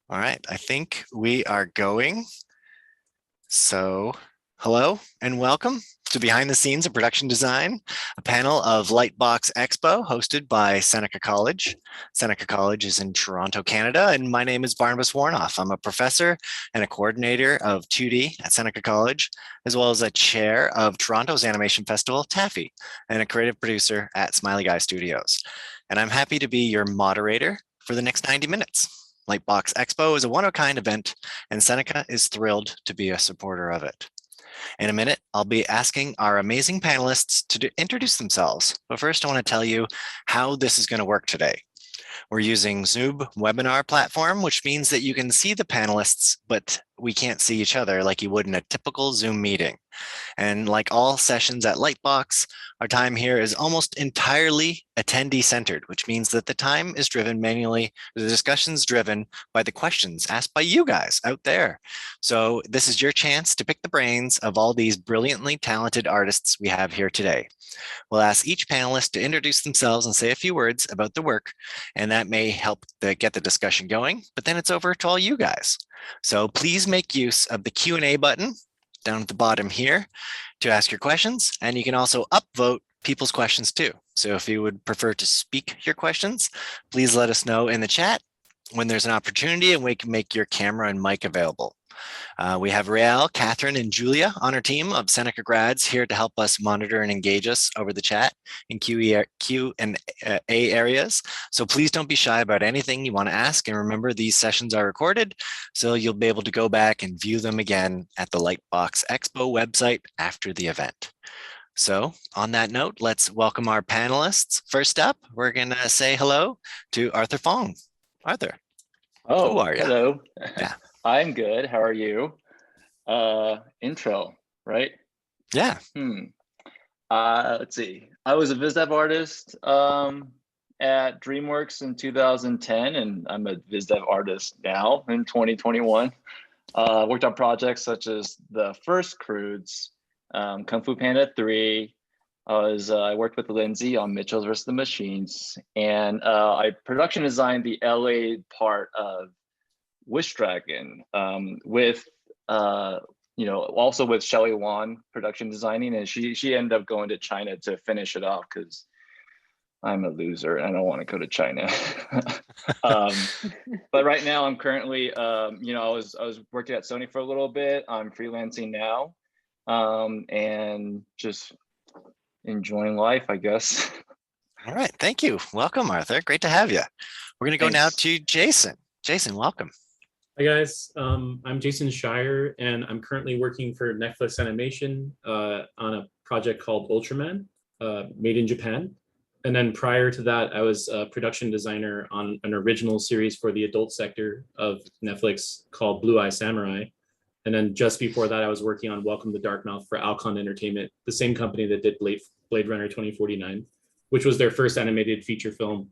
All right, I think we are going. So, hello and welcome to Behind the Scenes of Production Design, a panel of Lightbox Expo hosted by Seneca College. Seneca College is in Toronto, Canada, and my name is Barnabas Warnoff. I'm a professor and a coordinator of 2D at Seneca College, as well as a chair of Toronto's Animation Festival, Taffy, and a creative producer at Smiley Guy Studios. And I'm happy to be your moderator for the next 90 minutes. Lightbox Expo is a one-of-a-kind event, and Seneca is thrilled to be a supporter of it. In a minute, I'll be asking our amazing panelists to introduce themselves. But first, I want to tell you how this is going to work today. We're using Zoom webinar platform, which means that you can see the panelists, but we can't see each other like you would in a typical Zoom meeting. And like all sessions at Lightbox, our time here is almost entirely attendee centered, which means that the time is driven manually, the discussion's driven by the questions asked by you guys out there. So this is your chance to pick the brains of all these brilliantly talented artists we have here today. We'll ask each panelist to introduce themselves and say a few words about the work, and that may help get the discussion going, but then it's over to all you guys. So please make use of the Q&A button down at the bottom here to ask your questions, and you can also upvote people's questions too. So if you would prefer to speak your questions, please let us know in the chat when there's an opportunity and we can make your camera and mic available. We have Rael, Catherine, and Julia on our team of Seneca grads here to help us monitor and engage us over the chat in Q and A areas. So please don't be shy about anything you want to ask. And remember, these sessions are recorded, so you'll be able to go back and view them again at the Lightbox Expo website after the event. So on that note, let's welcome our panelists. First up, we're going to say hello to Arthur Fong. Arthur, who are you? Hello. Yeah. I'm good. How are you? Intro, right? Yeah. Let's see. I was a viz dev artist at DreamWorks in 2010, and I'm a viz dev artist now in 2021. Worked on projects such as the first Croods, Kung Fu Panda 3. I worked with Lindsey on Mitchell's vs. the Machines, and I production designed the LA part of Wish Dragon with also with Shelley Wan production designing, and she ended up going to China to finish it off because I'm a loser and I don't want to go to China. But right now I'm currently I was working at Sony for a little bit. I'm freelancing now and just enjoying life, I guess. All right, thank you. Welcome, Arthur. Great to have you. We're going to go now Thanks. to Jason. Jason, welcome. Hi guys, I'm Jason Scheier, and I'm currently working for Netflix Animation on a project called Ultraman, made in Japan. And then prior to that, I was a production designer on an original series for the adult sector of Netflix called Blue Eye Samurai. And then just before that, I was working on Welcome to Darkmouth for Alcon Entertainment, the same company that did Blade Runner 2049, which was their first animated feature film.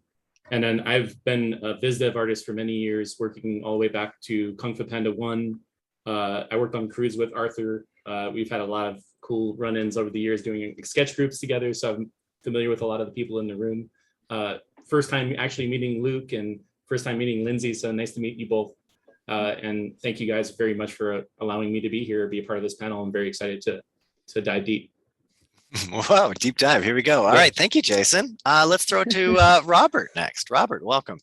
And then I've been a viz dev artist for many years, working all the way back to Kung Fu Panda 1. I worked on Croods with Arthur. We've had a lot of cool run-ins over the years doing sketch groups together, so I'm familiar with a lot of the people in the room. First time actually meeting Luc and first time meeting Lindsey, so nice to meet you both. And thank you guys very much for allowing me to be here, be a part of this panel. I'm very excited to dive deep. Whoa, deep dive. Here we go. All right. Thank you, Jason. Let's throw it to Robert next. Robert, welcome.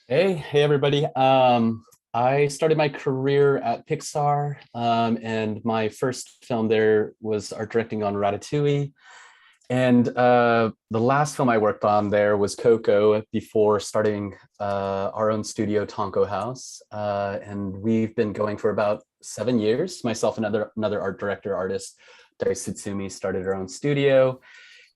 Hey, everybody. I started my career at Pixar, and my first film there was art directing on Ratatouille. And the last film I worked on there was Coco before starting our own studio, Tonko House. And we've been going for about 7 years. Myself and another art director artist, Dai Sutsumi, started our own studio.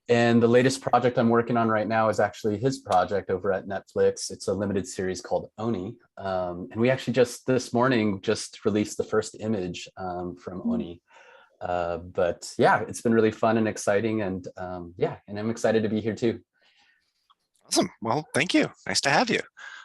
And the latest project I'm working on right now is actually his project over at Netflix. It's a limited series called Oni. And we actually just this morning just released the first image from Oni. But yeah, it's been really fun and exciting. And and I'm excited to be here too. Awesome. Well, thank you. Nice to have you.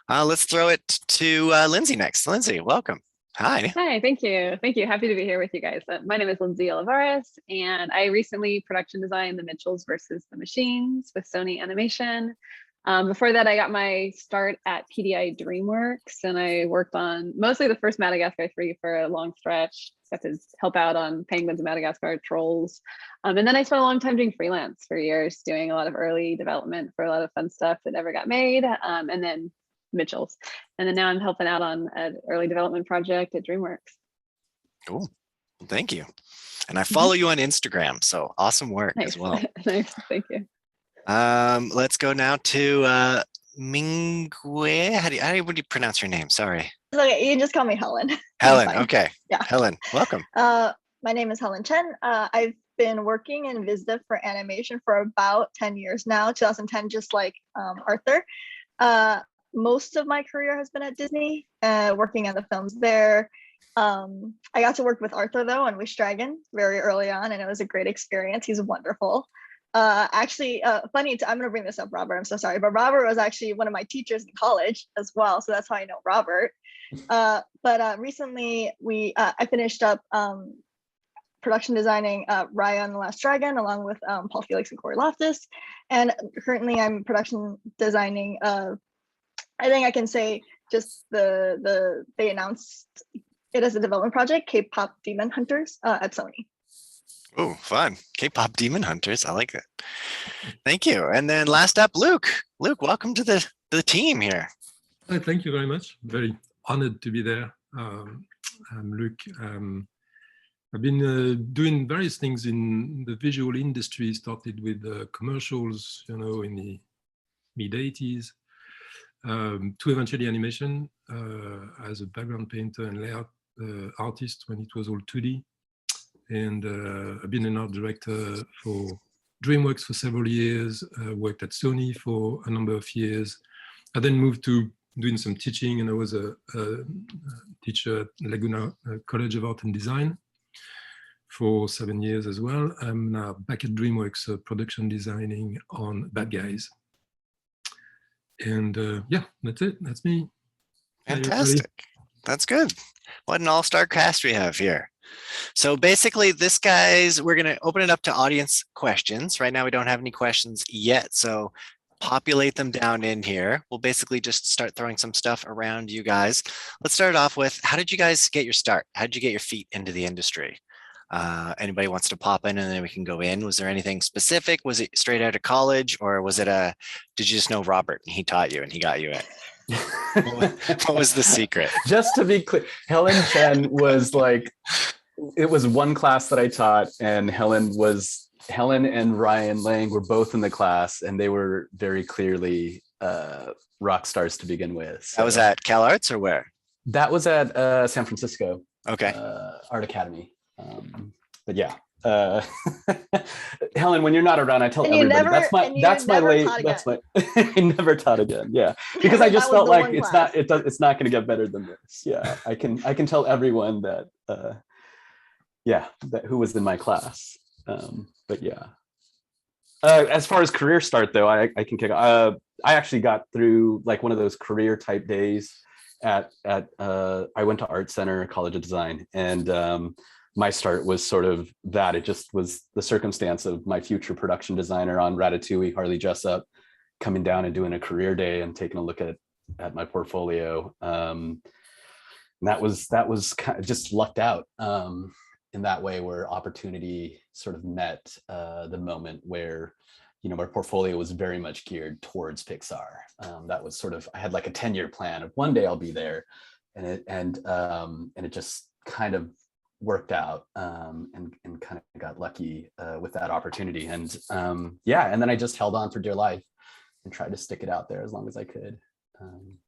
Let's throw it to Lindsey next. Lindsey, welcome. Hi. Hi, thank you. Thank you. Happy to be here with you guys. My name is Lindsey Olivares, and I recently production designed the Mitchells versus the Machines with Sony Animation. Before that, I got my start at PDI DreamWorks, and I worked on mostly the first Madagascar 3 for a long stretch. Got to help out on Penguins of Madagascar, Trolls. And then I spent a long time doing freelance for years, doing a lot of early development for a lot of fun stuff that never got made, and then Mitchell's. And then now I'm helping out on an early development project at DreamWorks. Cool. Well, thank you. And I follow you on Instagram, so awesome work as well. Nice, thank you. Let's go now to Mingjue. How would you pronounce your name? Sorry. Okay, you can just call me Helen. Helen. Fine. Okay. Yeah. Helen, welcome. My name is Helen Chen. I've been working in VizDev for animation for about 10 years now, 2010, just like Arthur. Most of my career has been at Disney, working on the films there. I got to work with Arthur though on Wish Dragon very early on, and it was a great experience. He's wonderful. Funny, I'm gonna bring this up, Robert. I'm so sorry, but Robert was actually one of my teachers in college as well, so that's how I know Robert. But recently I finished up production designing Raya and the Last Dragon along with Paul Felix and Corey Loftus, and currently I'm production designing. I think I can say just they announced it as a development project, K-pop Demon Hunters at Sony. Oh, fun. K-pop Demon Hunters. I like it. Thank you. And then last up, Luc. Luc, welcome to the team here. Thank you very much. Very honored to be there. I'm Luc. I've been doing various things in the visual industry, started with commercials, in the mid-80s, to eventually animation as a background painter and layout artist when it was all 2D. And I've been an art director for DreamWorks for several years, worked at Sony for a number of years. I then moved to doing some teaching, and I was a teacher at Laguna College of Art and Design for 7 years as well. I'm now back at DreamWorks production designing on Bad Guys. And yeah, that's it. That's me. Fantastic. That's good. What an all-star cast we have here. So basically we're going to open it up to audience questions. Right now we don't have any questions yet, so populate them down in here. We'll basically just start throwing some stuff around you guys. Let's start off with, how did you guys get your start? How did you get your feet into the industry? Anybody wants to pop in and then we can go in. Was there anything specific? Was it straight out of college, or was it did you just know Robert and he taught you and he got you in? What was the secret? Just to be clear, Helen Chen was it was one class that I taught, and Helen and Ryan Lang were both in the class, and they were very clearly rock stars to begin with. So, that was at Cal Arts or where? That was at San Francisco. Okay. Art Academy. But yeah, Helen, when you're not around, I tell everybody that's my I never taught again. Yeah, because I just felt like it's not going to get better than this. Yeah, I can tell everyone that that who was in my class. But yeah, as far as career start though, I can kick off. I actually got through like one of those career type days at I went to Art Center College of Design, and my start was sort of that. It just was the circumstance of my future production designer on Ratatouille, Harley Jessup, coming down and doing a career day and taking a look at my portfolio. And that was kind of just lucked out in that way, where opportunity sort of met the moment where, my portfolio was very much geared towards Pixar. That was sort of, I had like a 10-year plan of one day I'll be there, and it just kind of worked out, and kind of got lucky with that opportunity. And and then I just held on for dear life and tried to stick it out there as long as I could.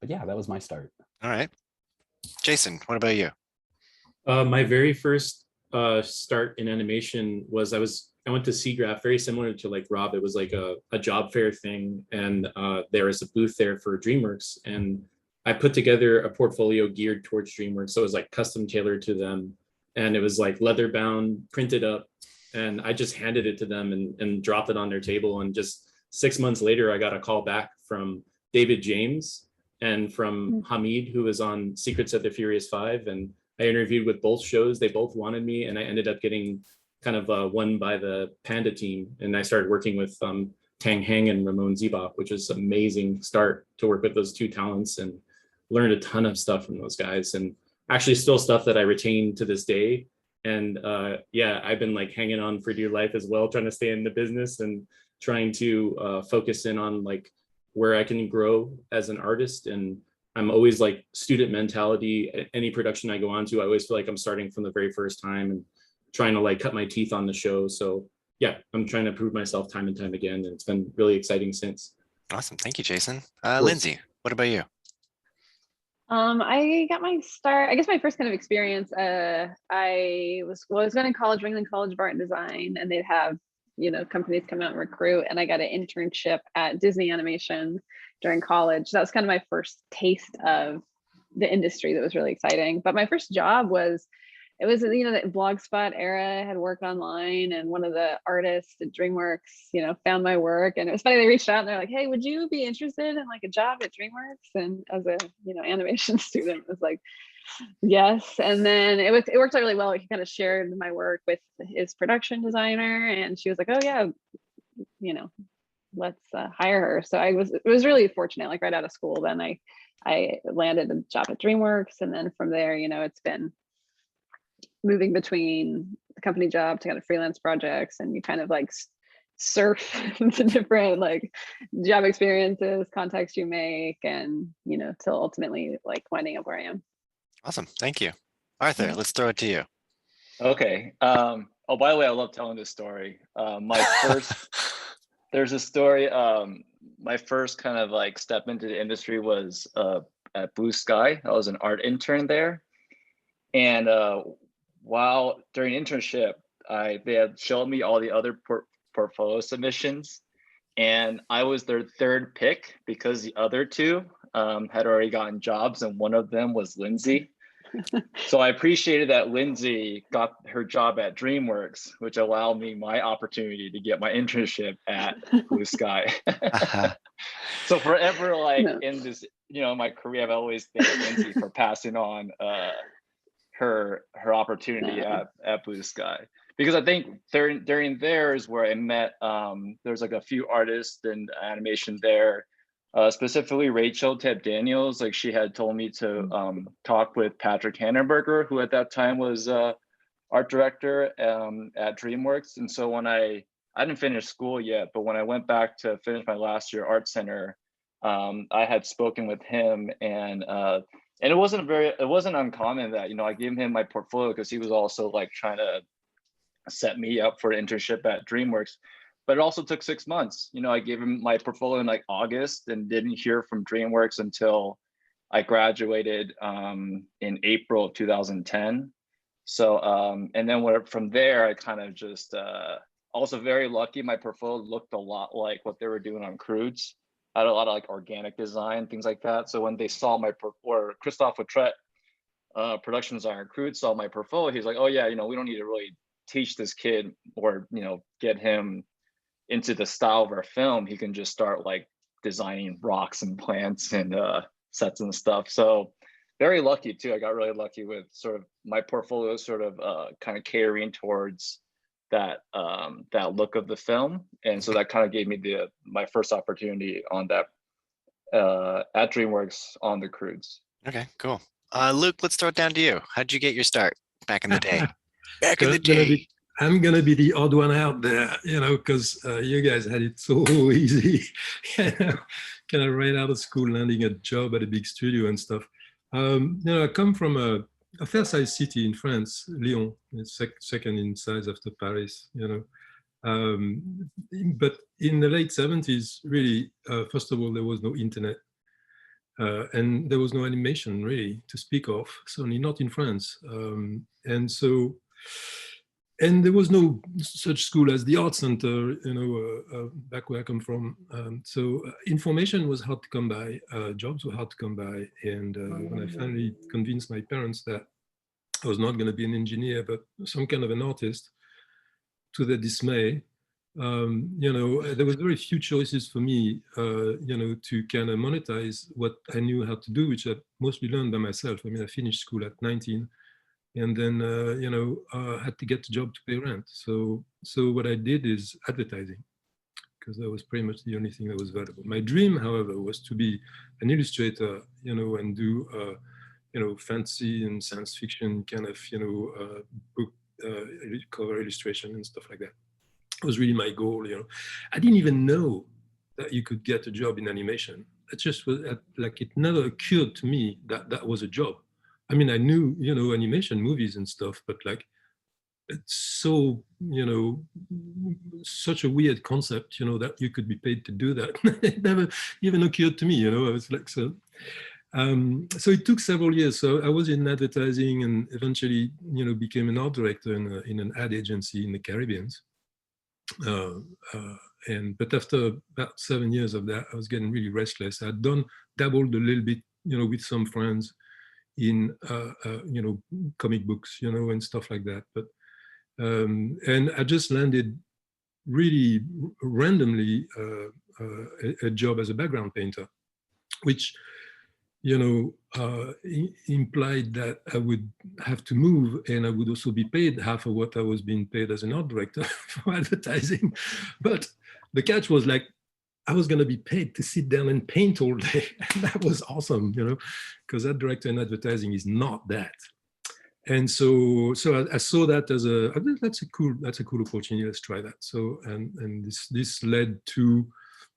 But yeah, that was my start. All right. Jason, what about you? My very first start in animation was I went to SIGGRAPH, very similar to like Rob. It was like a job fair thing, and there was a booth there for DreamWorks, and I put together a portfolio geared towards DreamWorks. So it was like custom tailored to them, and it was like leather bound, printed up, and I just handed it to them and dropped it on their table. And just 6 months later, I got a call back from David James and from Hamid, who was on Secrets of the Furious 5. And I interviewed with both shows. They both wanted me, and I ended up getting kind of won by the Panda team. And I started working with Tang Heng and Ramon Zebop, which is amazing start to work with those two talents, and learned a ton of stuff from those guys, and actually still stuff that I retain to this day. And yeah, I've been like hanging on for dear life as well, trying to stay in the business and trying to focus in on like where I can grow as an artist. And I'm always like student mentality. Any production I go on to, I always feel like I'm starting from the very first time and trying to like cut my teeth on the show. So yeah, I'm trying to prove myself time and time again, and it's been really exciting since. Awesome. Thank you, Jason. Lindsey, what about you? I got my start, I guess my first kind of experience, I was going to college, Ringling College of Art and Design, and they'd have, you know, companies come out and recruit, and I got an internship at Disney Animation during college. That was kind of my first taste of the industry. That was really exciting. But my first job was, it was, you know, the Blogspot era. I had worked online, and one of the artists at DreamWorks, you know, found my work, and it was funny. They reached out and they're like, "Hey, would you be interested in like a job at DreamWorks?" And as a, you know, animation student, it was like, yes. And then it worked out really well. He kind of shared my work with his production designer, and she was like, "Oh yeah, you know, let's hire her." So it was really fortunate. Like right out of school, then I landed a job at DreamWorks, and then from there, you know, it's been moving between the company job to kind of freelance projects, and you kind of like surf into different like job experiences, contacts you make, and, you know, till ultimately like winding up where I am. Awesome. Thank you. Arthur, let's throw it to you. Okay. Oh, by the way, I love telling this story. There's a story. My first kind of like step into the industry was at Blue Sky. I was an art intern there. And while during internship, they had shown me all the other portfolio submissions, and I was their third pick because the other two had already gotten jobs, and one of them was Lindsey. So I appreciated that Lindsey got her job at DreamWorks, which allowed me my opportunity to get my internship at Blue Sky. So forever, like in this, you know, my career, I've always thanked Lindsey for passing on her opportunity at Blue Sky, because I think during there is where I met there's like a few artists in animation there, specifically Rachel Teb Daniels. Like she had told me to talk with Patrick Hannenberger, who at that time was art director at DreamWorks. And so when I didn't finish school yet, but when I went back to finish my last year art center, I had spoken with him, and it wasn't uncommon that, you know, I gave him my portfolio because he was also like trying to set me up for an internship at DreamWorks. But it also took 6 months. You know, I gave him my portfolio in like August and didn't hear from DreamWorks until I graduated in April of 2010. So, and then from there, I kind of just also very lucky. My portfolio looked a lot like what they were doing on Croods. I had a lot of like organic design, things like that. So when they saw or Christophe Lautrette, production designer Croods, saw my portfolio, he's like, "Oh yeah, you know, we don't need to really teach this kid or, you know, get him into the style of our film. He can just start like designing rocks and plants and sets and stuff." So very lucky too. I got really lucky with sort of my portfolio sort of kind of catering towards that look of the film. And so that kind of gave me my first opportunity on that at DreamWorks on the Croods. Okay, cool. Luc, let's throw it down to you. How'd you get your start back in the day? I'm gonna be the odd one out there, you know, because you guys had it so easy. Kind of right out of school, landing a job at a big studio and stuff. You know, I come from a fair-sized city in France, Lyon. It's second in size after Paris, you know. But in the late 70s, really, first of all, there was no internet. And there was no animation really to speak of, certainly not in France. And there was no such school as the Art Center, you know, back where I come from. So information was hard to come by, jobs were hard to come by. And when I finally convinced my parents that I was not going to be an engineer, but some kind of an artist, to their dismay, you know, there was very few choices for me, you know, to kind of monetize what I knew how to do, which I mostly learned by myself. I mean, I finished school at 19. And then, you know, had to get a job to pay rent. So what I did is advertising, because that was pretty much the only thing that was valuable. My dream, however, was to be an illustrator, and do, fantasy and science fiction kind of, book cover illustration and stuff like that. It was really my goal. I didn't even know that you could get a job in animation. It just was like, it never occurred to me that that was a job. I mean, I knew, animation movies and stuff, but like, it's so, such a weird concept, that you could be paid to do that. It never even occurred to me, I was like, so it took several years. So I was in advertising and eventually, became an art director in an ad agency in the Caribbean. But after about 7 years of that, I was getting really restless. I'd dabbled a little bit, with some friends in, comic books, and stuff like that. But and I just landed really randomly a job as a background painter, which implied that I would have to move, and I would also be paid half of what I was being paid as an art director for advertising. But the catch was like, I was going to be paid to sit down and paint all day. And that was awesome, because art director in advertising is not that. And so I saw that as that's a cool opportunity. Let's try that. So and this led to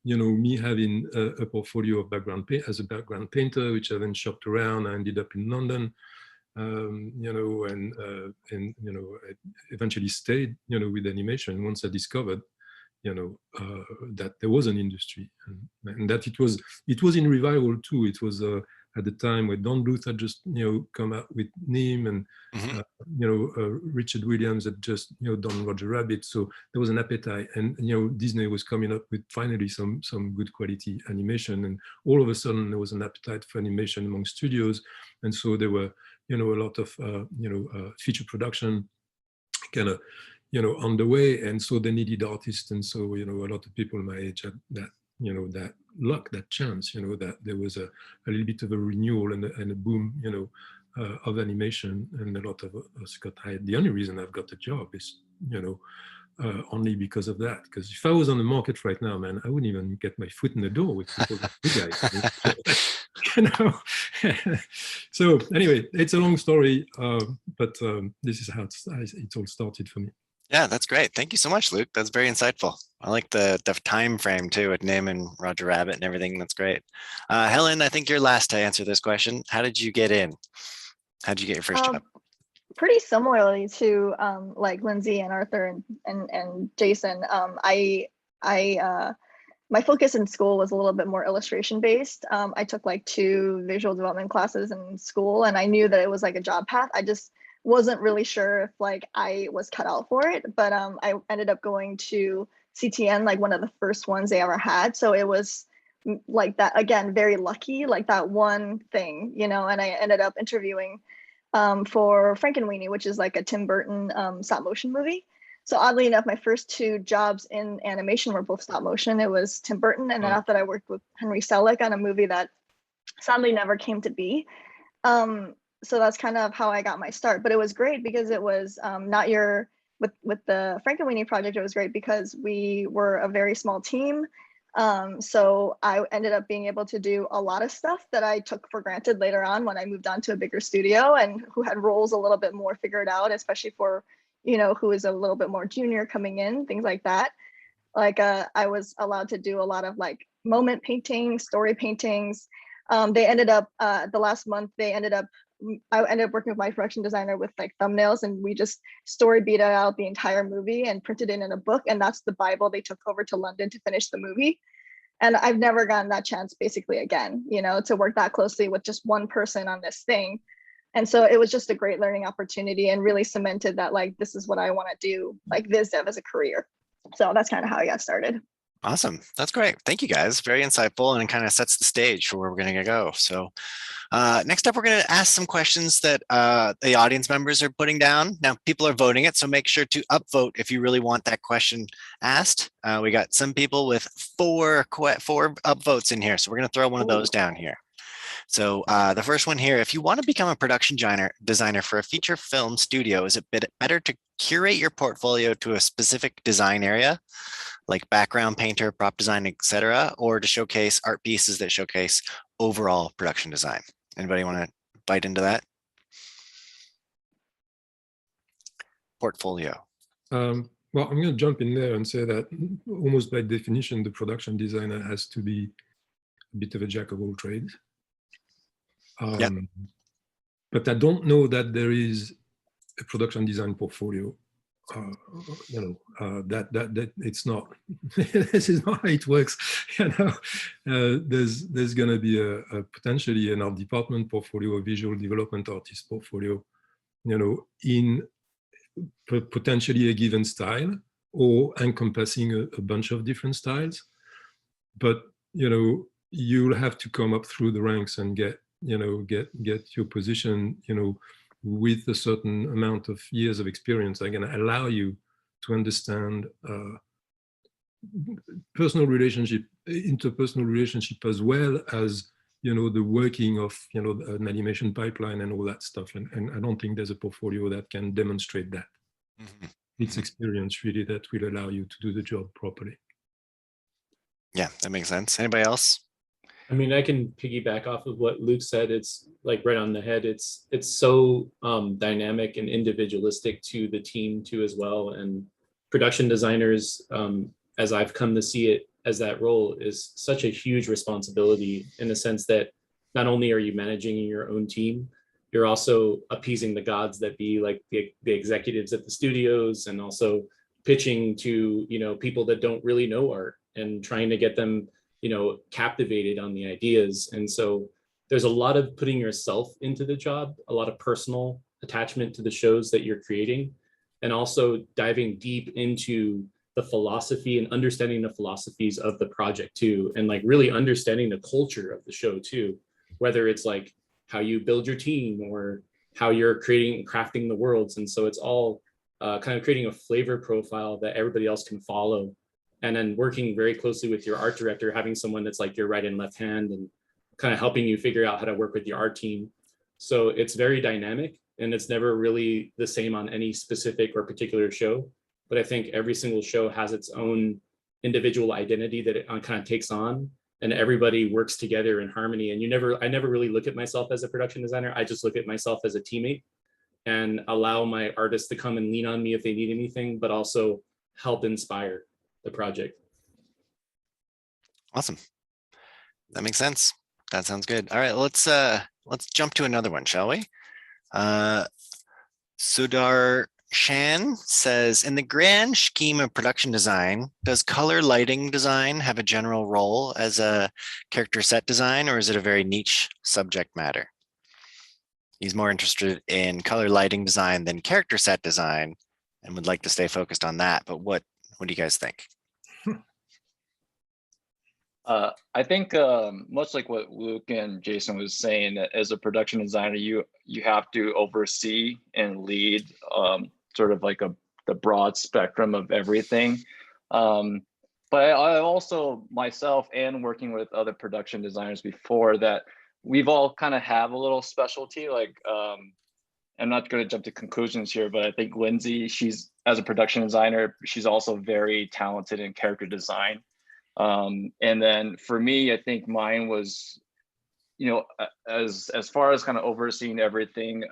me having a portfolio of as a background painter, which I then shopped around. I ended up in London, and I eventually stayed with animation once I discovered that there was an industry, and that it was in revival too. It was at the time where Don Bluth had just come out with Nim, and Richard Williams had just done Roger Rabbit. So there was an appetite, and Disney was coming up with finally some good quality animation, and all of a sudden there was an appetite for animation among studios, and so there were a lot of feature production kind of on the way, and so they needed artists, and so a lot of people my age had that that luck, that chance, that there was a little bit of a renewal and a boom, of animation, and a lot of us got hired. The only reason I've got the job is, only because of that. Because if I was on the market right now, man, I wouldn't even get my foot in the door with people like you guys. So anyway, it's a long story, but this is how it all started for me. Yeah, that's great. Thank you so much, Luc. That's very insightful. I like the time frame too with Nim and Roger Rabbit and everything. That's great. Helen, I think you're last to answer this question. How did you get in? How did you get your first job? Pretty similarly to like Lindsey and Arthur and Jason. My focus in school was a little bit more illustration based. I took like 2 visual development classes in school, and I knew that it was like a job path. I just wasn't really sure if like I was cut out for it, but I ended up going to CTN, like one of the first ones they ever had. So it was like that, again, very lucky, like that one thing, and I ended up interviewing for Frankenweenie, which is like a Tim Burton stop motion movie. So oddly enough, my first 2 jobs in animation were both stop motion. It was Tim Burton, and then after that I worked with Henry Selick on a movie that sadly never came to be. So that's kind of how I got my start. But it was great because it was with the Frankenweenie project, it was great because we were a very small team. So I ended up being able to do a lot of stuff that I took for granted later on when I moved on to a bigger studio, and who had roles a little bit more figured out, especially for, who is a little bit more junior coming in, things like that. Like I was allowed to do a lot of like moment painting, story paintings. They ended up, the last month, I ended up working with my production designer with like thumbnails, and we just story beat out the entire movie and printed it in a book. And that's the Bible they took over to London to finish the movie. And I've never gotten that chance basically again, to work that closely with just one person on this thing. And so it was just a great learning opportunity, and really cemented that like, this is what I want to do, like viz dev as a career. So that's kind of how I got started. Awesome. That's great. Thank you guys. Very insightful, and it kind of sets the stage for where we're going to go. So next up, we're going to ask some questions that the audience members are putting down. Now, people are voting it, so make sure to upvote if you really want that question asked. We got some people with 4 upvotes in here, so we're going to throw one of those down here. So the first one here, if you want to become a production designer for a feature film studio, is it better to curate your portfolio to a specific design area? like background painter, prop design, etc., or to showcase art pieces that showcase overall production design? Anybody want to bite into that? Portfolio. Well, I'm going to jump in there and say that almost by definition, the production designer has to be a bit of a jack of all trades. Yep. But I don't know that there is a production design portfolio. That it's not. This is not how it works. There's going to be a potentially an art department portfolio, a visual development artist portfolio, in potentially a given style or encompassing a bunch of different styles. But you'll have to come up through the ranks and get your position, with a certain amount of years of experience are going to allow you to understand interpersonal relationship, as well as the working of an animation pipeline and all that stuff. And I don't think there's a portfolio that can demonstrate that. Mm-hmm. It's experience really that will allow you to do the job properly. Yeah, that makes sense. Anybody else? I mean, I can piggyback off of what Luc said. It's like right on the head. It's so dynamic and individualistic to the team too as well. And production designers, as I've come to see it as that role, is such a huge responsibility in the sense that not only are you managing your own team, you're also appeasing the gods that be, like the executives at the studios, and also pitching to people that don't really know art and trying to get them captivated on the ideas. And so there's a lot of putting yourself into the job, a lot of personal attachment to the shows that you're creating, and also diving deep into the philosophy and understanding the philosophies of the project too, and like really understanding the culture of the show too, whether it's like how you build your team or how you're crafting the worlds. And so it's all kind of creating a flavor profile that everybody else can follow. And then working very closely with your art director, having someone that's like your right and left hand and kind of helping you figure out how to work with your art team. So it's very dynamic, and it's never really the same on any specific or particular show. But I think every single show has its own individual identity that it kind of takes on, and everybody works together in harmony. And I never really look at myself as a production designer. I just look at myself as a teammate and allow my artists to come and lean on me if they need anything, but also help inspire the project. Awesome. That makes sense. That sounds good. All right, let's jump to another one, shall we? Sudar Shan says, in the grand scheme of production design, does color lighting design have a general role as a character set design, or is it a very niche subject matter? He's more interested in color lighting design than character set design and would like to stay focused on that. But what do you guys think? I think much like what Luc and Jason was saying, that as a production designer, you have to oversee and lead sort of like the broad spectrum of everything. But I also myself, and working with other production designers before, that we've all kind of have a little specialty. Like I'm not going to jump to conclusions here, but I think Lindsey, she's as a production designer, she's also very talented in character design. And then for me, I think mine was, as far as kind of overseeing everything,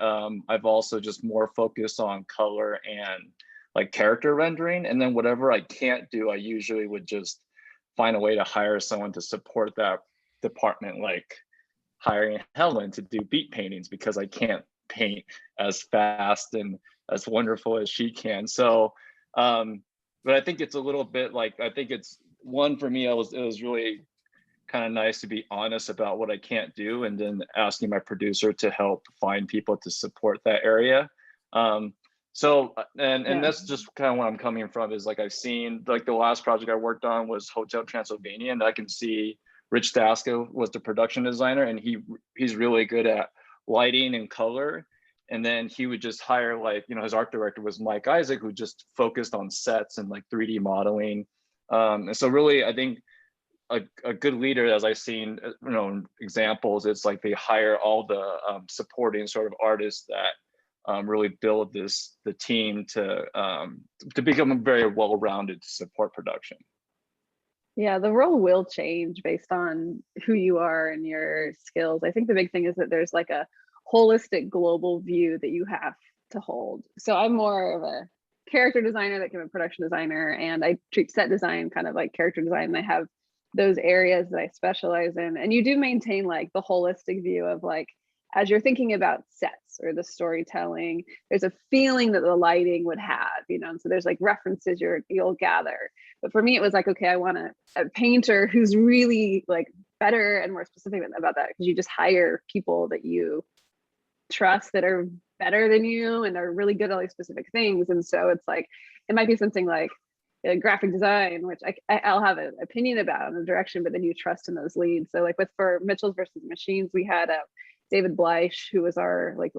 I've also just more focused on color and like character rendering. And then whatever I can't do, I usually would just find a way to hire someone to support that department, like hiring Helen to do beat paintings, because I can't paint as fast and as wonderful as she can. So, but I think it's a little bit like, I think it's one for me, it was really kind of nice to be honest about what I can't do, and then asking my producer to help find people to support that area. So that's just kind of where I'm coming from, is like I've seen, like the last project I worked on was Hotel Transylvania, and I can see Rich Dasko was the production designer, and he's really good at lighting and color. And then he would just hire, like, his art director was Mike Isaac, who just focused on sets and like 3D modeling. And so really, I think a good leader, as I've seen, examples, it's like they hire all the supporting sort of artists that really build the team to become very well-rounded to support production. Yeah, the role will change based on who you are and your skills. I think the big thing is that there's like a holistic global view that you have to hold. So I'm more of a character designer that can be a production designer, and I treat set design kind of like character design. And I have those areas that I specialize in. And you do maintain like the holistic view of like, as you're thinking about sets or the storytelling, there's a feeling that the lighting would have, and so there's like references you'll gather. But for me, it was like, okay, I want a painter who's really like better and more specific about that, because you just hire people that you trust that are better than you and are really good at all these specific things. And so it's like, it might be something like graphic design, which I'll have an opinion about in the direction, but then you trust in those leads. So like for Mitchell's versus Machines, we had David Bleich, who was our like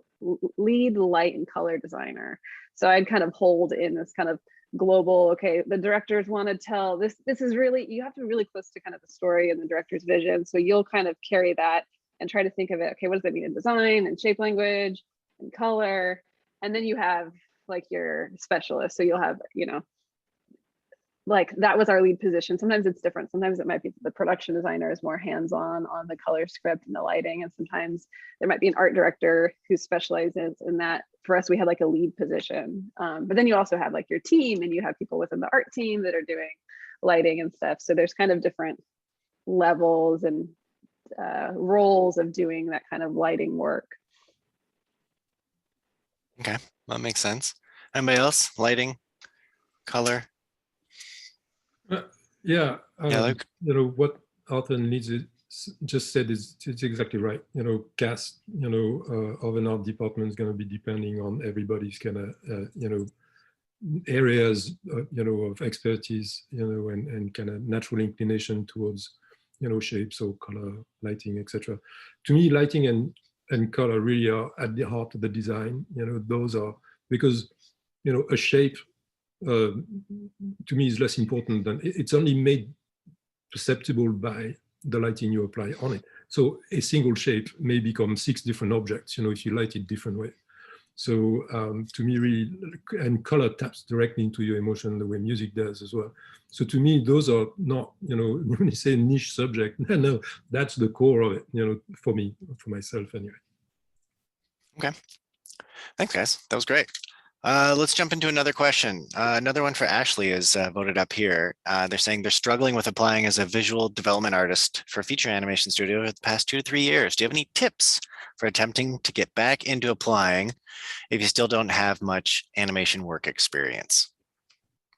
lead light and color designer. So I'd kind of hold in this kind of global, okay, the directors want to tell this is really, you have to be really close to kind of the story and the director's vision. So you'll kind of carry that and try to think of it, okay, what does that mean in design and shape language and color? And then you have like your specialist. So you'll have, like that was our lead position. Sometimes it's different. Sometimes it might be the production designer is more hands-on on the color script and the lighting. And sometimes there might be an art director who specializes in that. For us, we had like a lead position. But then you also have like your team, and you have people within the art team that are doing lighting and stuff. So there's kind of different levels and roles of doing that kind of lighting work. Okay, that makes sense. Anybody else? Lighting, color? Yeah, Luc? what Arthur and Lindsey just said is it's exactly right. Cast, of an art department is going to be depending on everybody's kind of, areas, of expertise, and kind of natural inclination towards, shapes or color, lighting, etc. To me, lighting and color really are at the heart of the design. Those are, because, a shape, to me is less important than it's only made perceptible by the lighting you apply on it. So a single shape may become 6 different objects, if you light it different way. So to me, really, and color taps directly into your emotion the way music does as well. So to me, those are not, when you say niche subject, no, that's the core of it, for me, for myself anyway. Okay. Thanks, guys. That was great. Let's jump into another question. Another one for Ashley is voted up here. They're saying they're struggling with applying as a visual development artist for a feature animation studio over the past 2 to 3 years. Do you have any tips for attempting to get back into applying if you still don't have much animation work experience?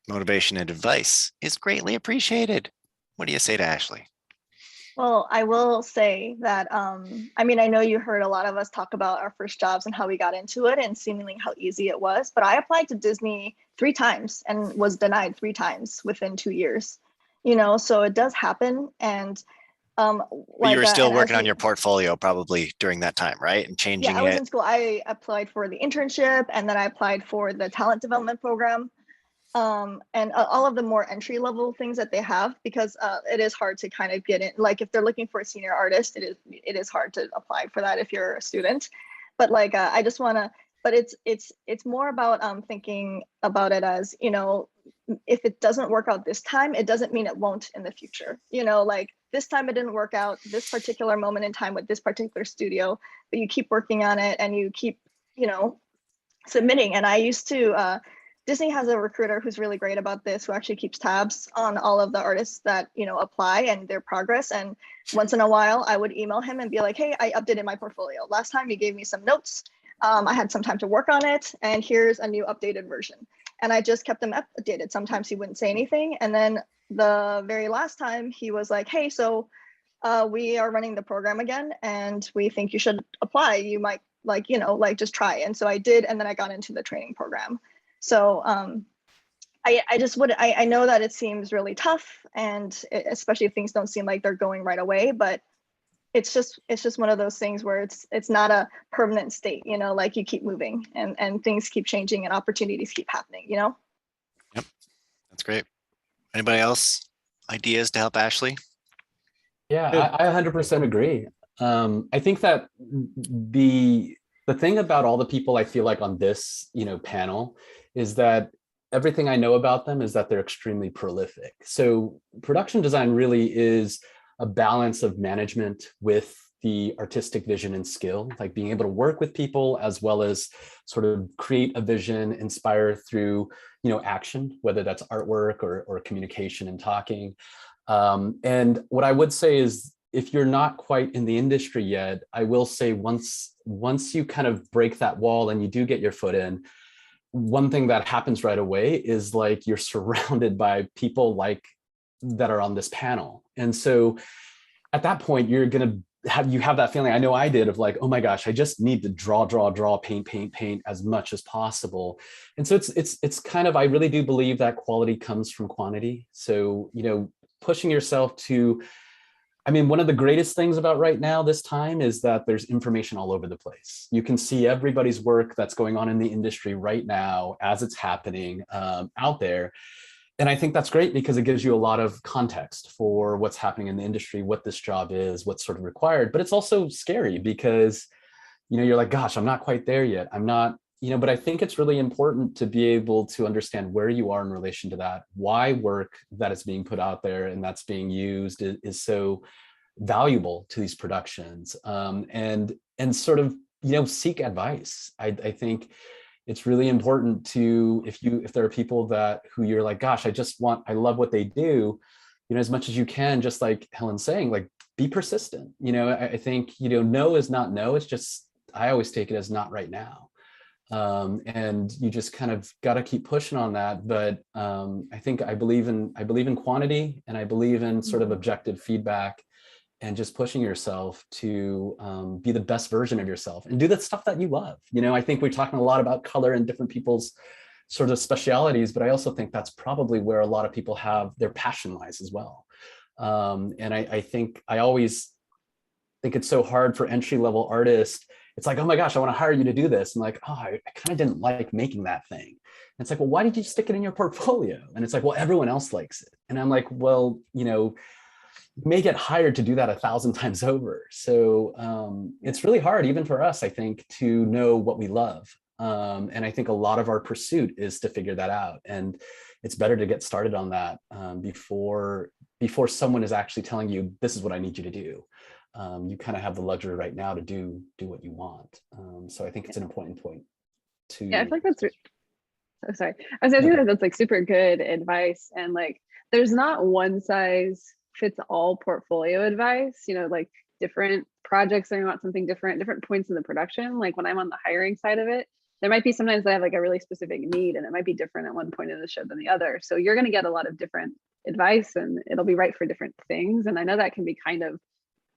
Motivation and advice is greatly appreciated. What do you say to Ashley? Well, I will say that, I know you heard a lot of us talk about our first jobs and how we got into it and seemingly how easy it was, but I applied to Disney 3 times and was denied 3 times within 2 years, so it does happen. And like, you were still working on your portfolio probably during that time, right? And changing it. Yeah, I was in school. I applied for the internship, and then I applied for the talent development program. And all of the more entry level things that they have, because it is hard to kind of get in. Like if they're looking for a senior artist, it is hard to apply for that if you're a student. But like I just want to, but it's more about thinking about it as, if it doesn't work out this time, it doesn't mean it won't in the future. Like this time it didn't work out this particular moment in time with this particular studio, but you keep working on it and you keep, submitting. And I used to Disney has a recruiter who's really great about this, who actually keeps tabs on all of the artists that, apply and their progress. And once in a while, I would email him and be like, hey, I updated my portfolio. Last time you gave me some notes. I had some time to work on it, and here's a new updated version. And I just kept them updated. Sometimes he wouldn't say anything. And then the very last time he was like, hey, so we are running the program again, and we think you should apply. You might just try. And so I did. And then I got into the training program. So I know that it seems really tough, and especially if things don't seem like they're going right away, but it's just one of those things where it's not a permanent state, like you keep moving and things keep changing and opportunities keep happening, Yep, that's great. Anybody else? Ideas to help Ashley? Yeah, I 100% agree. I think that the thing about all the people I feel like on this, panel is that everything I know about them is that they're extremely prolific. So production design really is a balance of management with the artistic vision and skill, like being able to work with people as well as sort of create a vision, inspire through, action, whether that's artwork or communication and talking. And what I would say is, if you're not quite in the industry yet, I will say once you kind of break that wall and you do get your foot in, one thing that happens right away is like you're surrounded by people like that are on this panel. And so at that point, you're going to have that feeling, I know I did, of like, oh my gosh, I just need to draw, paint as much as possible. And so it's kind of, I really do believe that quality comes from quantity. So, pushing yourself to, one of the greatest things about right now, this time, is that there's information all over the place. You can see everybody's work that's going on in the industry right now as it's happening out there. And I think that's great because it gives you a lot of context for what's happening in the industry, what this job is, what's sort of required. But it's also scary because, you're like, gosh, I'm not quite there yet. I'm not, but I think it's really important to be able to understand where you are in relation to that, why work that is being put out there and that's being used is so valuable to these productions, and sort of, seek advice. I think it's really important to, if there are people who you're like, gosh, I love what they do, as much as you can, just like Helen's saying, like, be persistent. I think, no is not no. It's just, I always take it as not right now. And you just kind of got to keep pushing on that. But I believe in quantity, and I believe in sort of objective feedback, and just pushing yourself to be the best version of yourself and do the stuff that you love. I think we're talking a lot about color and different people's sort of specialities, but I also think that's probably where a lot of people have their passion lies as well. And I always think it's so hard for entry-level artists. It's like, oh my gosh, I want to hire you to do this. And like, oh, I kind of didn't like making that thing. And it's like, well, why did you stick it in your portfolio? And it's like, well, everyone else likes it. And I'm like, well, you may get hired to do that 1,000 times over. So it's really hard, even for us, I think, to know what we love. And I think a lot of our pursuit is to figure that out. And it's better to get started on that before someone is actually telling you, this is what I need you to do. You kind of have the luxury right now to do what you want. So I think it's an important point to. Yeah, I feel like that's. Oh, sorry. I think that's like super good advice, and like there's not one size fits all portfolio advice. Like different projects are want something different points in the production. Like when I'm on the hiring side of it, there might be sometimes I have like a really specific need, and it might be different at one point in the show than the other. So you're going to get a lot of different advice, and it'll be right for different things. And I know that can be kind of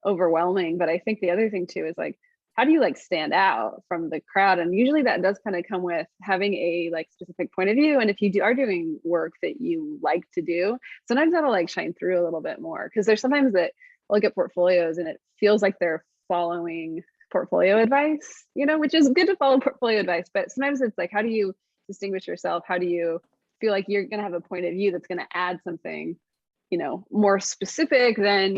overwhelming, but I think the other thing too is like, how do you like stand out from the crowd? And usually that does kind of come with having a like specific point of view. And if you are doing work that you like to do, sometimes that'll like shine through a little bit more, because there's sometimes that I look at portfolios and it feels like they're following portfolio advice, which is good to follow portfolio advice, but sometimes it's like, how do you distinguish yourself? How do you feel like you're going to have a point of view that's going to add something, more specific than,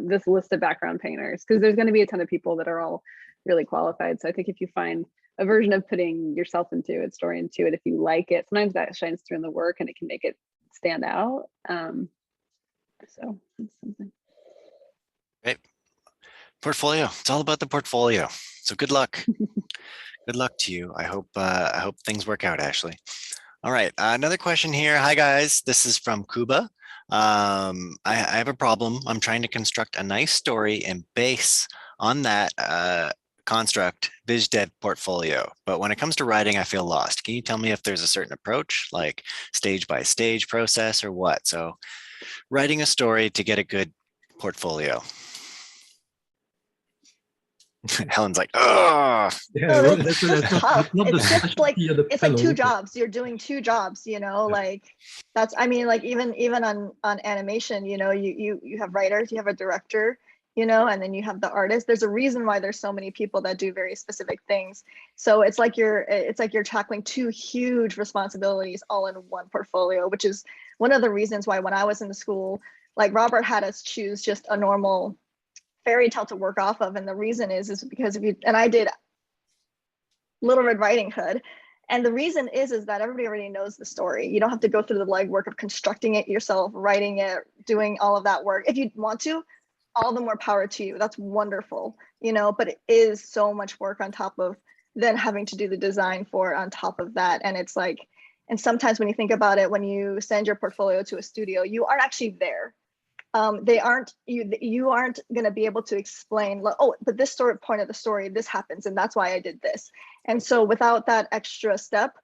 this list of background painters, because there's going to be a ton of people that are all really qualified. So I think if you find a version of putting yourself into it, story into it, if you like it, sometimes that shines through in the work and it can make it stand out. So that's something. Great. Portfolio. It's all about the portfolio. So good luck. Good luck to you. I hope things work out, Ashley. All right. Another question here. Hi guys. This is from Cuba. I have a problem. I'm trying to construct a nice story and base on that construct BizDev portfolio. But when it comes to writing, I feel lost. Can you tell me if there's a certain approach, like stage by stage process or what? So writing a story to get a good portfolio. Helen's like, oh, Yeah, No, that's tough. not the It's just like, specialty of the it's like two fellow. jobs. You're doing two jobs, like that's, like even on animation, you have writers, you have a director, and then you have the artist. There's a reason why there's so many people that do very specific things. So it's like you're tackling two huge responsibilities all in one portfolio, which is one of the reasons why when I was in the school, like Robert had us choose just a normal fairy tale to work off of. And the reason is because I did Little Red Riding Hood, And the reason is that everybody already knows the story. You don't have to go through the legwork of constructing it yourself, writing it, doing all of that work. If you want to, all the more power to you. That's wonderful, you know, but it is so much work on top of then having to do the design for it on top of that. And it's like, and sometimes when you think about it, when you send your portfolio to a studio, you aren't actually there. You aren't going to be able to explain, like, oh, but this story, point of the story, this happens, and that's why I did this. And so without that extra step,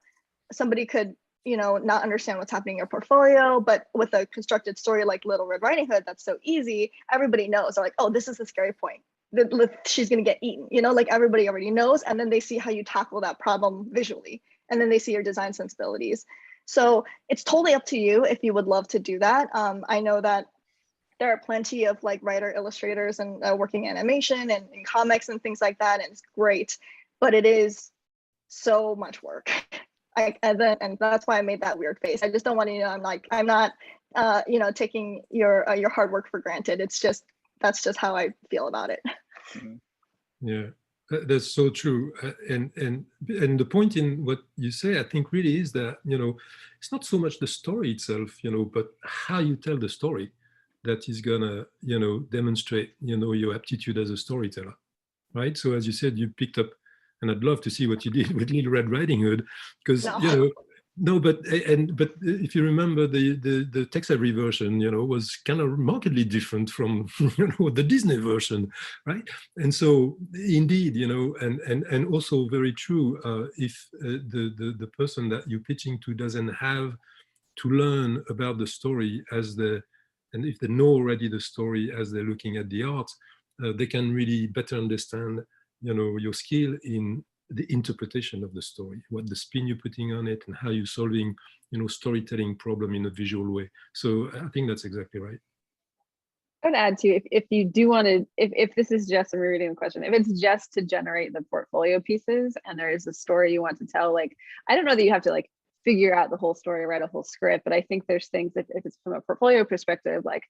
somebody could, you know, not understand what's happening in your portfolio. But with a constructed story like Little Red Riding Hood, that's so easy. Everybody knows. They're like, oh, this is the scary point. She's going to get eaten. You know, like everybody already knows. And then they see how you tackle that problem visually, and then they see your design sensibilities. So it's totally up to you if you would love to do that. I know that there are plenty of like writer illustrators and working animation and comics and things like that, and it's great, but it is so much work. And that's why I made that weird face. I just don't want to, you know, I'm not you know, taking your hard work for granted. It's just, that's just how I feel about it. Yeah, that's so true. And the point in what you say, I think, really is that, you know, it's not so much the story itself, you know, but how you tell the story that is gonna, you know, demonstrate, you know, your aptitude as a storyteller, right? So as you said, you picked up, and I'd love to see what you did with Little Red Riding Hood, because you know, no, but if you remember the Tex Avery version, you know, was kind of markedly different from, you know, the Disney version, right? And so indeed, you know, and also very true, if the person that you're pitching to doesn't have to learn about the story as and if they know already the story as they're looking at the art, they can really better understand, you know, your skill in the interpretation of the story, what the spin you're putting on it, and how you're solving, you know, storytelling problem in a visual way. So I think that's exactly right. I would add to, if you do want to, if this is just a rereading the question, if it's just to generate the portfolio pieces and there is a story you want to tell, like, I don't know that you have to like figure out the whole story, write a whole script, but I think there's things that if it's from a portfolio perspective, like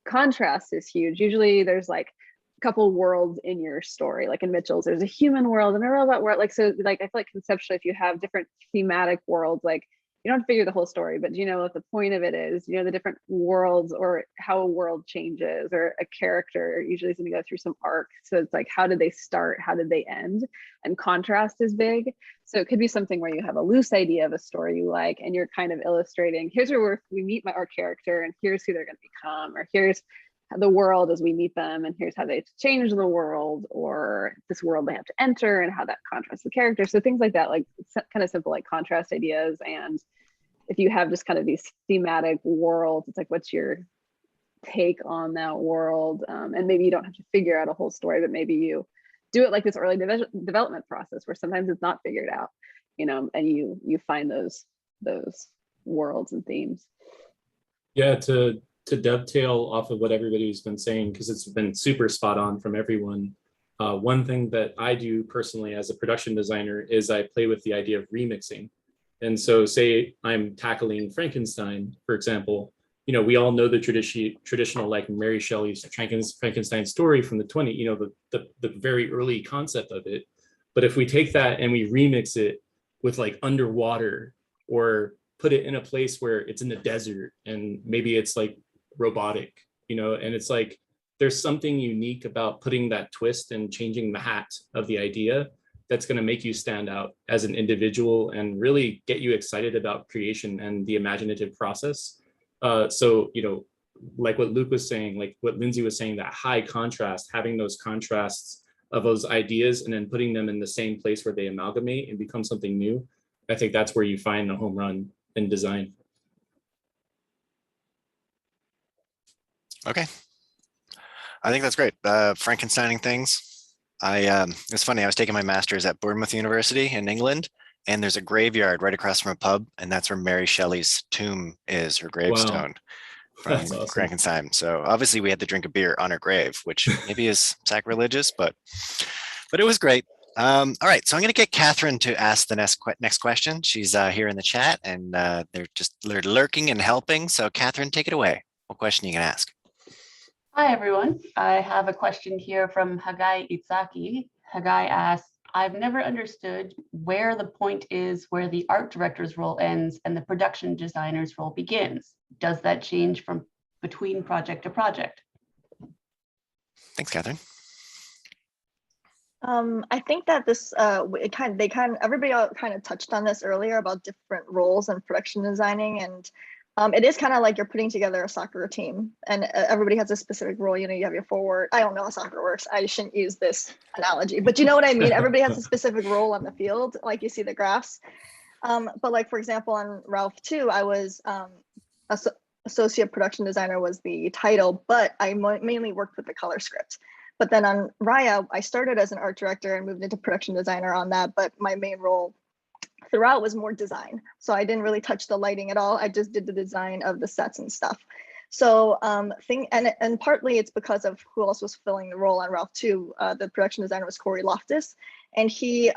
contrast is huge. Usually there's like a couple worlds in your story, like in Mitchell's, there's a human world and a robot world. Like, so like, I feel like conceptually, if you have different thematic worlds, like you don't figure the whole story, but you know what the point of it is, you know, the different worlds or how a world changes, or a character usually is going to go through some arc. So it's like, how did they start? How did they end? And contrast is big. So it could be something where you have a loose idea of a story you like, and you're kind of illustrating, here's where we meet our character, and here's who they're going to become, or here's the world as we meet them, and here's how they change the world, or this world they have to enter and how that contrasts the character. So things like that, like kind of simple like contrast ideas. And if you have just kind of these thematic worlds, it's like, what's your take on that world? And maybe you don't have to figure out a whole story, but maybe you do it like this early development process where sometimes it's not figured out, you know, and you find those worlds and themes. Yeah, to dovetail off of what everybody's been saying, because it's been super spot on from everyone. One thing that I do personally as a production designer is I play with the idea of remixing. And so say I'm tackling Frankenstein, for example, you know, we all know the traditional like Mary Shelley's Frankenstein story from the 20s, you know, the very early concept of it. But if we take that and we remix it with like underwater, or put it in a place where it's in the desert and maybe it's like robotic, you know, and it's like, there's something unique about putting that twist and changing the hat of the idea that's going to make you stand out as an individual and really get you excited about creation and the imaginative process. So, you know, like what Luc was saying, like what Lindsey was saying, that high contrast, having those contrasts of those ideas and then putting them in the same place where they amalgamate and become something new. I think that's where you find the home run in design. Okay. I think that's great. Frankensteining things. It's funny, I was taking my master's at Bournemouth University in England, and there's a graveyard right across from a pub, and that's where Mary Shelley's tomb is, her gravestone. Wow. From awesome. Frankenstein. So obviously we had to drink a beer on her grave, which maybe is sacrilegious, but it was great. All right, so I'm going to get Catherine to ask the next question. She's here in the chat, and they're lurking and helping. So Catherine, take it away. What question are you going to ask? Hi, everyone. I have a question here from Hagai Itzaki. Hagai asks, I've never understood where the point is where the art director's role ends and the production designer's role begins. Does that change from between project to project? Thanks, Catherine. I think that this everybody kind of touched on this earlier about different roles in production designing, and it is kind of like you're putting together a soccer team, and everybody has a specific role. You know, you have your forward. I don't know how soccer works. I shouldn't use this analogy, but you know what I mean. Everybody has a specific role on the field, like you see the graphs. But like for example, on Ralph 2, I was associate production designer was the title, but I mainly worked with the color script. But then on Raya, I started as an art director and moved into production designer on that. But my main role throughout was more design. So I didn't really touch the lighting at all. I just did the design of the sets and stuff. So and partly it's because of who else was filling the role on Ralph 2. The production designer was Corey Loftus. And he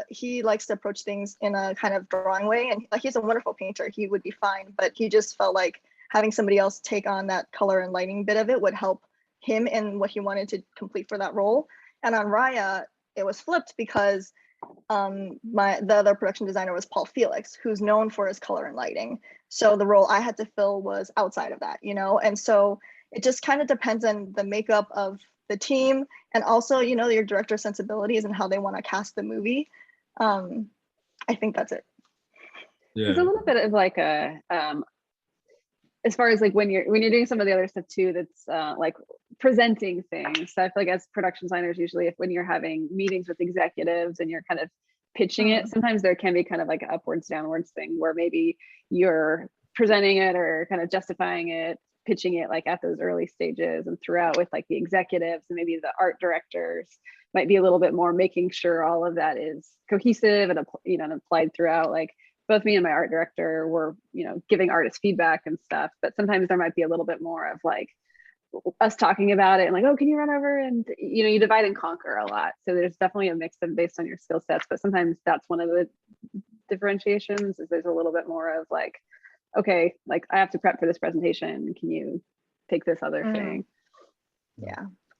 he likes to approach things in a kind of drawing way. And like, he's a wonderful painter. He would be fine, but he just felt like having somebody else take on that color and lighting bit of it would help him in what he wanted to complete for that role. And on Raya, it was flipped because the other production designer was Paul Felix, who's known for his color and lighting. So the role I had to fill was outside of that, you know? And so it just kind of depends on the makeup of the team, and also, you know, your director's sensibilities and how they want to cast the movie. I think that's it. Yeah. There's a little bit of like a as far as like when you're doing some of the other stuff too, that's like presenting things. So I feel like as production designers, usually when you're having meetings with executives and you're kind of pitching it, sometimes there can be kind of like an upwards downwards thing where maybe you're presenting it or kind of justifying it, pitching it like at those early stages and throughout with like the executives, and maybe the art directors might be a little bit more making sure all of that is cohesive and, you know, and applied throughout. Like both me and my art director were, you know, giving artists feedback and stuff, but sometimes there might be a little bit more of like us talking about it and like, oh, can you run over? And, you know, you divide and conquer a lot. So there's definitely a mix of based on your skill sets, but sometimes that's one of the differentiations is there's a little bit more of like, okay, like I have to prep for this presentation. Can you take this other thing?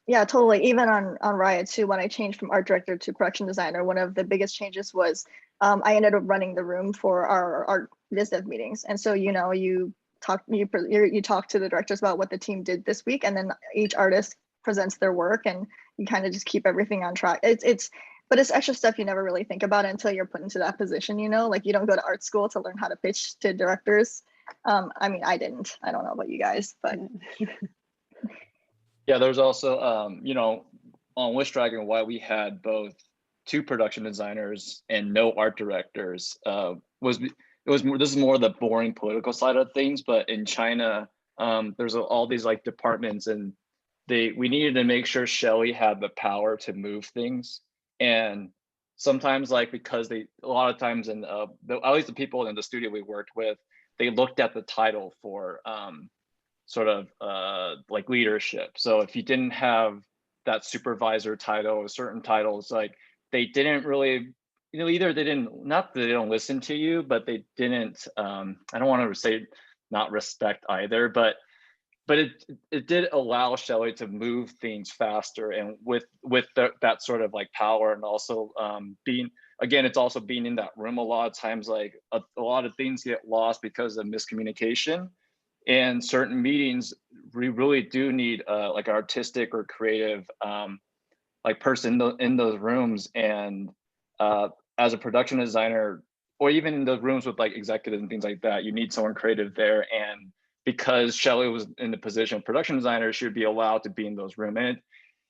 Yeah, totally. Even on Riot too, when I changed from art director to production designer, one of the biggest changes was I ended up running the room for our VisDev meetings. And so, you know, you talk to the directors about what the team did this week, and then each artist presents their work, and you kind of just keep everything on track. But it's extra stuff you never really think about until you're put into that position, you know, like you don't go to art school to learn how to pitch to directors. I mean, I didn't. I don't know about you guys, but. Yeah, there's also, you know, on Wish Dragon, why we had both 2 production designers and no art directors this is more the boring political side of things. But in China, there's all these like departments, and we needed to make sure Shelley had the power to move things. And sometimes, like, because a lot of times in at least the people in the studio we worked with, they looked at the title for sort of like leadership. So if you didn't have that supervisor title or certain titles, like they didn't really, you know, either they didn't, not that they don't listen to you, but they didn't, I don't want to say not respect either, but it did allow Shelley to move things faster, and with that sort of like power, and also it's also being in that room a lot of times, like a lot of things get lost because of miscommunication. And certain meetings, we really do need like an artistic or creative like person in those rooms. And as a production designer, or even in those rooms with like executives and things like that, you need someone creative there. And because Shelley was in the position of production designer, she would be allowed to be in those rooms. And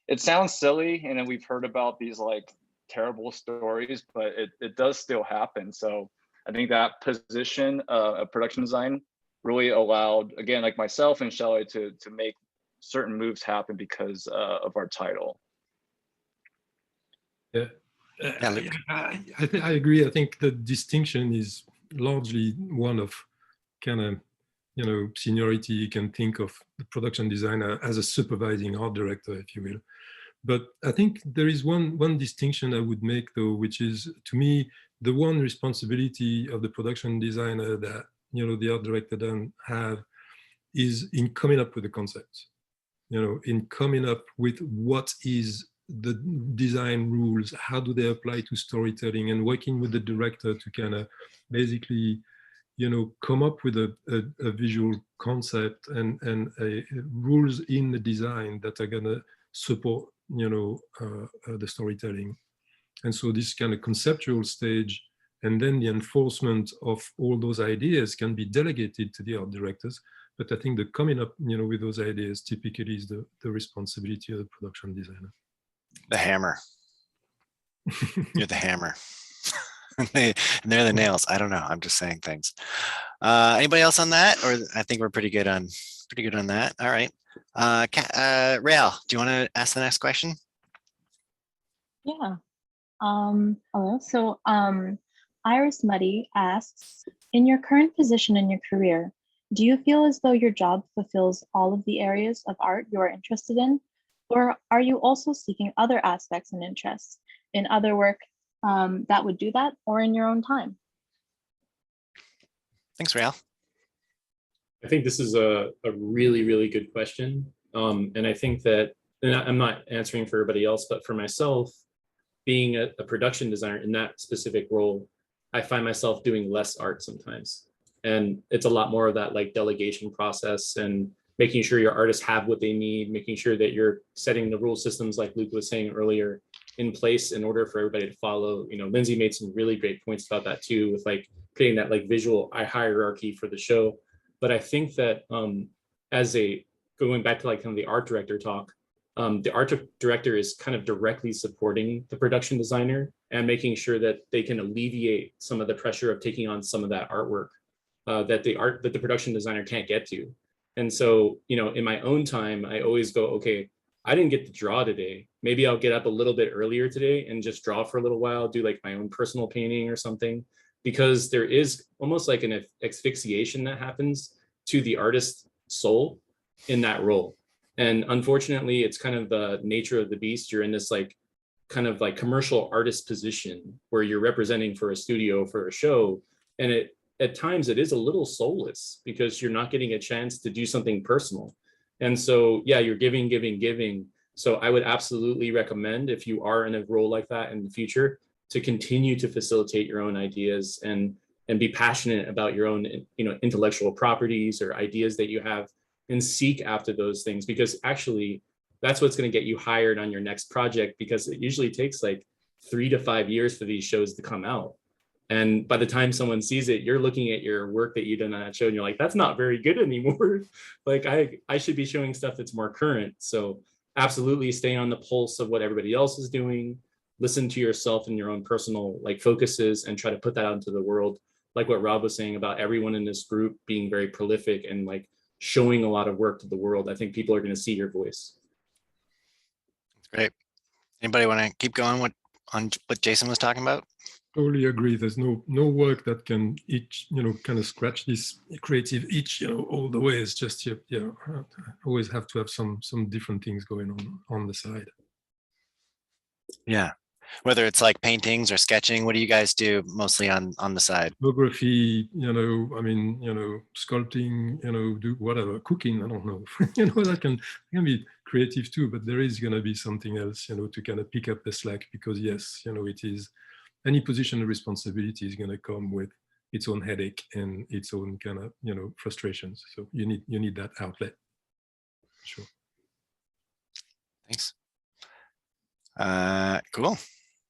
it sounds silly, and then we've heard about these like terrible stories, but it does still happen. So I think that position of production design really allowed, again, like myself and Shelley to make certain moves happen because of our title. Yeah, I agree. I think the distinction is largely one of kind of, you know, seniority. You can think of the production designer as a supervising art director, if you will. But I think there is one distinction I would make, though, which is, to me, the one responsibility of the production designer that, you know, the art director doesn't have is in coming up with the concepts, you know, in coming up with what is the design rules, how do they apply to storytelling, and working with the director to kind of basically, come up with a visual concept and rules in the design that are gonna support, the storytelling. And so this kind of conceptual stage, and then the enforcement of all those ideas can be delegated to the art directors. But I think the coming up, with those ideas typically is the responsibility of the production designer. The hammer. You're the hammer. And they're the nails. I don't know. I'm just saying things. Anybody else on that? Or I think we're pretty good on that. All right. Rael, do you want to ask the next question? Yeah. Hello. So Iris Muddy asks, in your current position in your career, do you feel as though your job fulfills all of the areas of art you are interested in? Or are you also seeking other aspects and interests in other work that would do that, or in your own time? Thanks, Rael. I think this is a really, really good question. And I think that, and I'm not answering for everybody else, but for myself, being a production designer in that specific role, I find myself doing less art sometimes. And it's a lot more of that like delegation process and making sure your artists have what they need, making sure that you're setting the rule systems, like Luc was saying earlier, in place in order for everybody to follow. Lindsey made some really great points about that too, with like creating that like visual hierarchy for the show. But I think that going back to like kind of the art director talk, the art director is kind of directly supporting the production designer and making sure that they can alleviate some of the pressure of taking on some of that artwork that the production designer can't get to. And so, in my own time, I always go, okay, I didn't get to draw today. Maybe I'll get up a little bit earlier today and just draw for a little while, do like my own personal painting or something, because there is almost like an asphyxiation that happens to the artist's soul in that role. And unfortunately, it's kind of the nature of the beast. You're in this like kind of like commercial artist position where you're representing for a studio, for a show. And at times it is a little soulless because you're not getting a chance to do something personal. And so, yeah, you're giving. So I would absolutely recommend, if you are in a role like that in the future, to continue to facilitate your own ideas and be passionate about your own, intellectual properties or ideas that you have, and seek after those things, because actually that's what's going to get you hired on your next project, because it usually takes like 3 to 5 years for these shows to come out. And by the time someone sees it, you're looking at your work that you did on that show and you're like, that's not very good anymore. Like I should be showing stuff that's more current. So absolutely stay on the pulse of what everybody else is doing. Listen to yourself and your own personal like focuses and try to put that out into the world. Like what Rob was saying about everyone in this group being very prolific and like showing a lot of work to the world. I think people are going to see your voice. That's great. Anybody want to keep going on what Jason was talking about? Totally agree. There's no work that can kind of scratch this creative itch, all the way. It's just, always have to have some different things going on the side. Yeah. Whether it's like paintings or sketching, what do you guys do mostly on the side? Photography, sculpting, do whatever, cooking, I don't know. That can be creative too, but there is going to be something else, to kind of pick up the slack, because yes, it is, any position of responsibility is going to come with its own headache and its own kind of, frustrations. So you need that outlet. Sure. Thanks. Cool.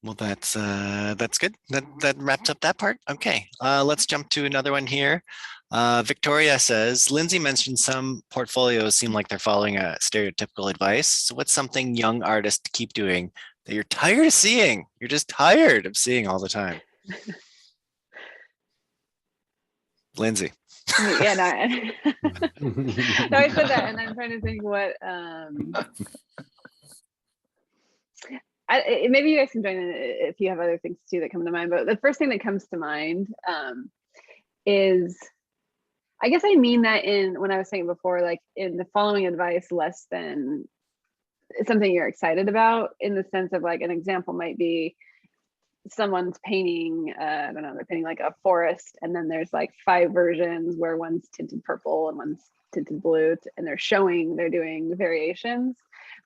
Well, that's good. That wraps up that part. Okay, let's jump to another one here. Victoria says, Lindsey mentioned some portfolios seem like they're following a stereotypical advice. So what's something young artists keep doing that you're tired of seeing? You're just tired of seeing all the time. Lindsey. Yeah, no, no, I said that, and I'm trying to think what. Maybe you guys can join in if you have other things too that come to mind. But the first thing that comes to mind is, I guess I mean that in when I was saying before, like in the following advice less than something you're excited about, in the sense of like an example might be someone's painting, I don't know, they're painting like a forest, and then there's like 5 versions where one's tinted purple and one's tinted blue, and they're doing variations,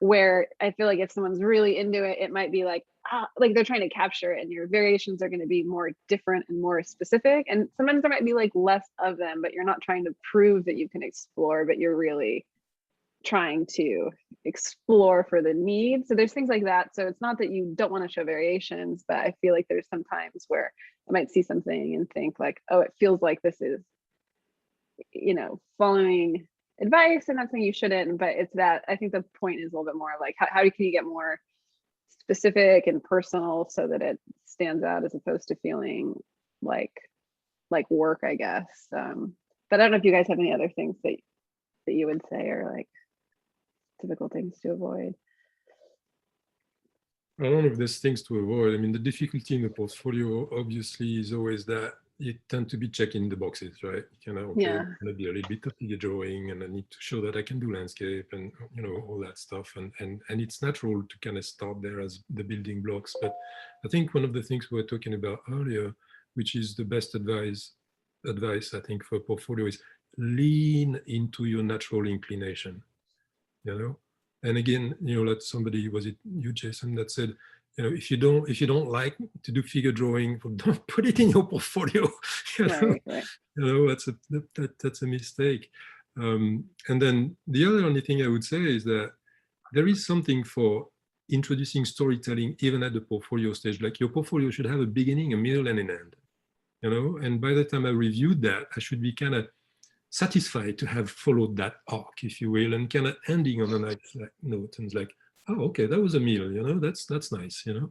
where I feel like if someone's really into it, it might be like, like they're trying to capture it, and your variations are going to be more different and more specific. And sometimes there might be like less of them, but you're not trying to prove that you can explore, but you're really trying to explore for the need. So there's things like that. So it's not that you don't want to show variations, but I feel like there's some times where I might see something and think like, oh, it feels like this is, you know, following advice and that's something you shouldn't. But it's that I think the point is a little bit more like how can you get more specific and personal so that it stands out as opposed to feeling like work, I guess. But I don't know if you guys have any other things that you would say are like typical things to avoid. I don't know if there's things to avoid. I mean, the difficulty in the portfolio obviously is always that you tend to be checking the boxes, right? You know, okay, Yeah. I'm gonna be a little bit of figure drawing, and I need to show that I can do landscape, and you know, all that stuff. And it's natural to kind of start there as the building blocks. But I think one of the things we were talking about earlier, which is the best advice I think for a portfolio, is lean into your natural inclination. You know, and again, you know, like somebody, was it you, Jason, that said, you know, if you don't like to do figure drawing, well, don't put it in your portfolio. You know, Right. you know, that's a mistake. And then the other only thing I would say is that there is something for introducing storytelling even at the portfolio stage. Like your portfolio should have a beginning, a middle, and an end. You know, and by the time I reviewed that, I should be kind of satisfied to have followed that arc, if you will, and kind of ending on a nice note, and like, oh, okay, that was a meal, you know, that's nice, you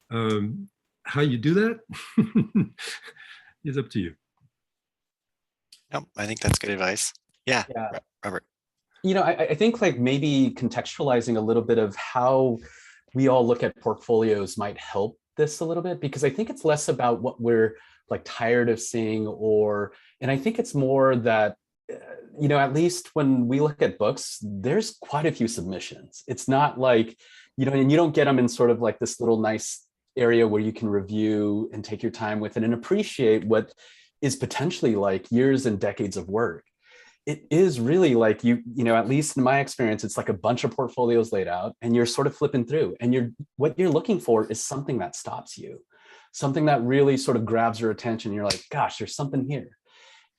know. How you do that is up to you. Nope, I think that's good advice. Yeah, Robert. You know, I think like maybe contextualizing a little bit of how we all look at portfolios might help this a little bit, because I think it's less about what we're like tired of seeing, and I think it's more that, you know, at least when we look at books, there's quite a few submissions. It's not like, you know, and you don't get them in sort of like this little nice area where you can review and take your time with it and appreciate what is potentially like years and decades of work. It is really like you know, at least in my experience, it's like a bunch of portfolios laid out and you're sort of flipping through, and what you're looking for is something that stops you, something that really sort of grabs your attention. You're like, gosh, there's something here.